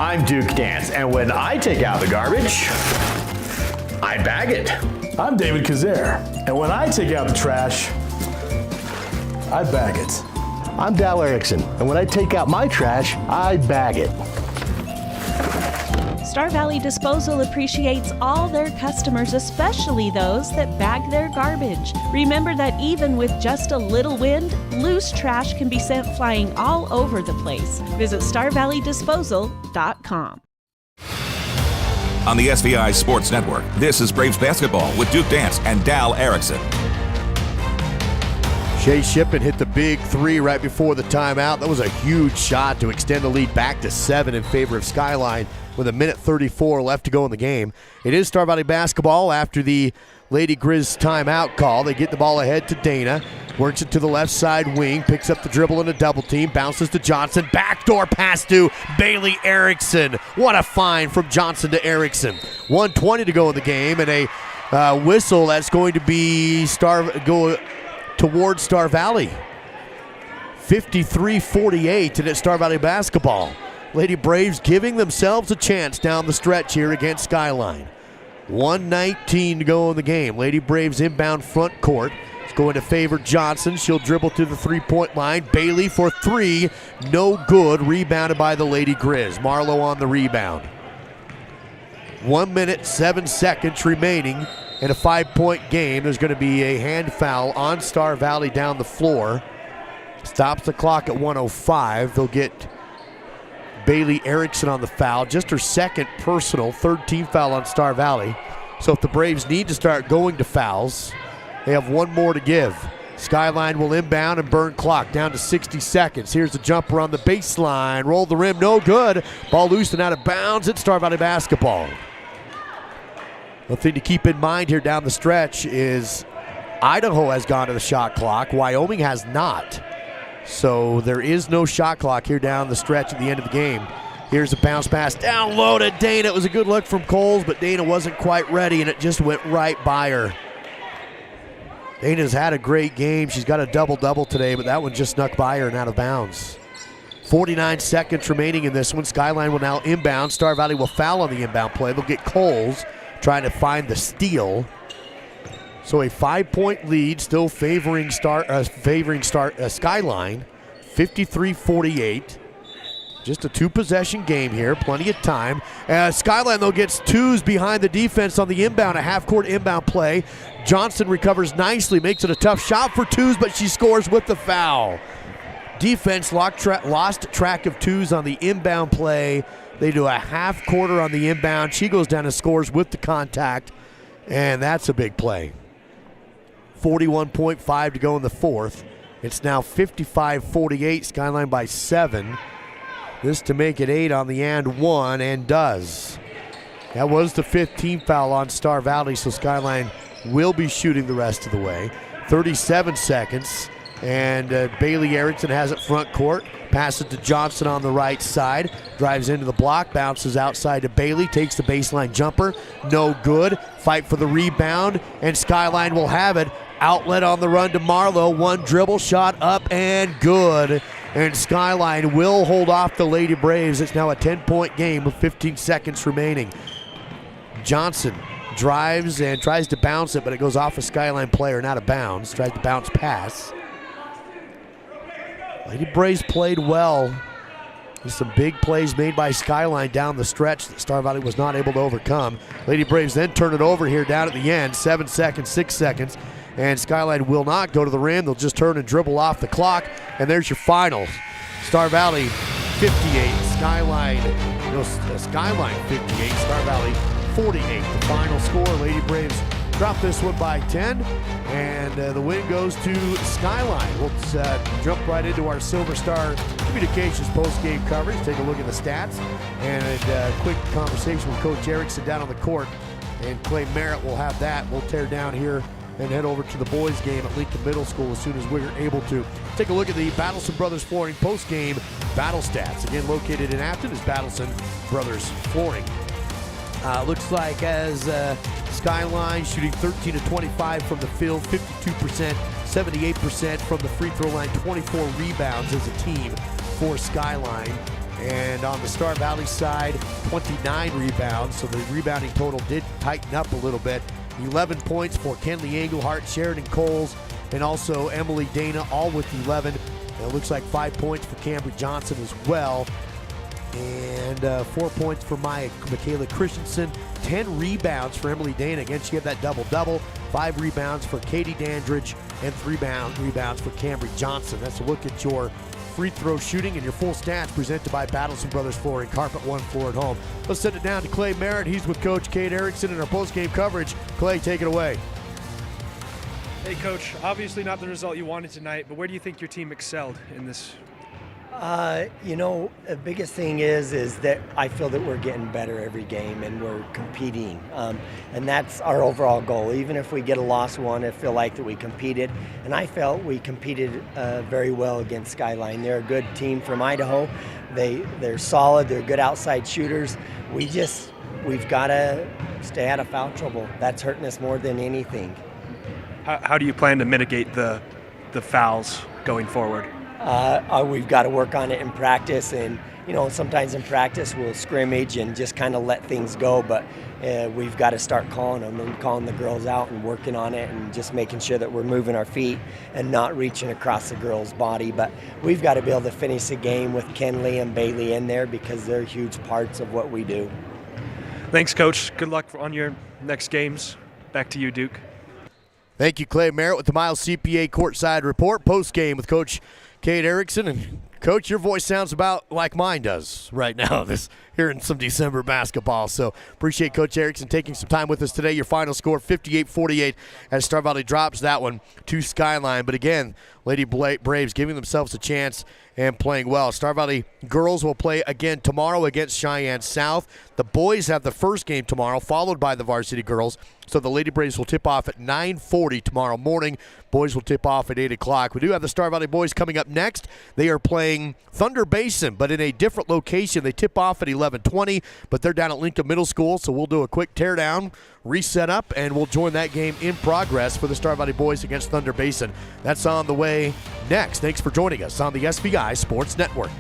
I'm Duke Dance, and when I take out the garbage, I bag it. I'm David Kazare, and when I take out the trash, I bag it. I'm Dal Erickson, and when I take out my trash, I bag it. Star Valley Disposal appreciates all their customers, especially those that bag their garbage. Remember that even with just a little wind, loose trash can be sent flying all over the place. Visit StarValleyDisposal.com. On the SVI Sports Network, this is Braves basketball with Duke Dance and Dal Erickson. Shea Shippen hit the big 3 right before the timeout. That was a huge shot to extend the lead back to 7 in favor of Skyline with 1:34 left to go in the game. It is Star Valley basketball after the Lady Grizz timeout call. They get the ball ahead to Dana. Works it to the left side wing. Picks up the dribble in a double team. Bounces to Johnson. Backdoor pass to Bailey Erickson. What a find from Johnson to Erickson. 1:20 to go in the game, and a whistle that's going to be go towards Star Valley. 53-48, and it's Star Valley basketball. Lady Braves giving themselves a chance down the stretch here against Skyline. 1:19 to go in the game. Lady Braves inbound front court. It's going to favor Johnson. She'll dribble to the 3-point line. Bailey for 3. No good. Rebounded by the Lady Grizz. Marlowe on the rebound. 1 minute, 7 seconds remaining in a 5-point game. There's going to be a hand foul on Star Valley down the floor. Stops the clock at 1:05. They'll get Bailey Erickson on the foul, just her second personal, 3rd team foul on Star Valley. So if the Braves need to start going to fouls, they have 1 more to give. Skyline will inbound and burn clock down to 60 seconds. Here's the jumper on the baseline. Roll the rim, no good. Ball loose and out of bounds. It's Star Valley basketball. One thing to keep in mind here down the stretch is Idaho has gone to the shot clock. Wyoming has not. So there is no shot clock here down the stretch at the end of the game. Here's a bounce pass down low to Dana. It was a good look from Coles, but Dana wasn't quite ready, and it just went right by her. Dana's had a great game. She's got a double-double today, but that one just snuck by her and out of bounds. 49 seconds remaining in this one. Skyline will now inbound. Star Valley will foul on the inbound play. They'll get Coles trying to find the steal. So a 5-point lead, still favoring Skyline, 53-48. Just a two-possession game here, plenty of time. Skyline, though, gets twos behind the defense on the inbound, a half-court inbound play. Johnson recovers nicely, makes it a tough shot for twos, but she scores with the foul. Defense lost track of twos on the inbound play. They do a half-quarter on the inbound. She goes down and scores with the contact, and that's a big play. 41.5 to go in the fourth. It's now 55-48, Skyline by 7. This to make it 8 on the and 1, and does. That was the 5th team foul on Star Valley, so Skyline will be shooting the rest of the way. 37 seconds, and Bailey Erickson has it front court. Passes to Johnson on the right side. Drives into the block, bounces outside to Bailey, takes the baseline jumper. No good. Fight for the rebound, and Skyline will have it. Outlet on the run to Marlowe. One dribble shot up and good. And Skyline will hold off the Lady Braves. It's now a 10-point game with 15 seconds remaining. Johnson drives and tries to bounce it, but it goes off a Skyline player, not a bounce. Tries to bounce pass. Lady Braves played well. There's some big plays made by Skyline down the stretch that Star Valley was not able to overcome. Lady Braves then turn it over here down at the end. 7 seconds, 6 seconds. And Skyline will not go to the rim. They'll just turn and dribble off the clock. And there's your finals. Star Valley 58, Skyline 58, Star Valley 48. The final score, Lady Braves drop this one by 10, and the win goes to Skyline. Let's jump right into our Silver Star Communications post-game coverage. Take a look at the stats and a quick conversation with Coach Erickson down on the court. And Clay Merritt will have that. We'll tear down here and head over to the boys game at Lincoln Middle School as soon as we're able to. Take a look at the Battleson Brothers Flooring post-game battle stats. Again, located in Afton is Battleson Brothers Flooring. Looks like as Skyline shooting 13 of 25 from the field, 52%, 78% from the free throw line, 24 rebounds as a team for Skyline. And on the Star Valley side, 29 rebounds, so the rebounding total did tighten up a little bit. 11 points for Kenley Englehart, Sheridan Coles, and also Emily Dana, all with 11. And it looks like 5 points for Cambry Johnson as well. And 4 points for Michaela Christensen. 10 rebounds for Emily Dana. Again, she had that double-double. 5 rebounds for Katie Dandridge and 3 rebounds for Cambry Johnson. That's a look at your free throw shooting and your full stats presented by Battleson Brothers Flooring, Carpet One Floor at Home. Let's send it down to Clay Merritt. He's with Coach Kate Erickson in our post-game coverage. Clay, take it away. Hey, Coach, obviously not the result you wanted tonight, but where do you think your team excelled in this? The biggest thing is that I feel that we're getting better every game and we're competing. And that's our overall goal. Even if we get a loss one, I feel like that we competed. And I felt we competed very well against Skyline. They're a good team from Idaho. They're solid. They're good outside shooters. We've got to stay out of foul trouble. That's hurting us more than anything. How do you plan to mitigate the fouls going forward? We've got to work on it in practice, and sometimes in practice we'll scrimmage and just kind of let things go, but we've got to start calling them and calling the girls out and working on it and just making sure that we're moving our feet and not reaching across the girl's body. But we've got to be able to finish the game with Kenley and Bailey in there because they're huge parts of what we do. Thanks, Coach. Good luck on your next games. Back to you, Duke. Thank you, Clay Merritt, with the Miles CPA Courtside Report. Post-game with Coach Kate Erickson. And Coach, your voice sounds about like mine does right now, here in some December basketball. So appreciate Coach Erickson taking some time with us today. Your final score, 58-48, as Star Valley drops that one to Skyline. But again, Lady Braves giving themselves a chance and playing well. Star Valley girls will play again tomorrow against Cheyenne South. The boys have the first game tomorrow, followed by the varsity girls. So the Lady Braves will tip off at 9:40 tomorrow morning. Boys will tip off at 8 o'clock. We do have the Star Valley boys coming up next. They are playing Thunder Basin, but in a different location. They tip off at 11:20, but they're down at Lincoln Middle School, so we'll do a quick teardown, reset up, and we'll join that game in progress for the Star Valley boys against Thunder Basin. That's on the way next. Thanks for joining us on the SVI Sports Network.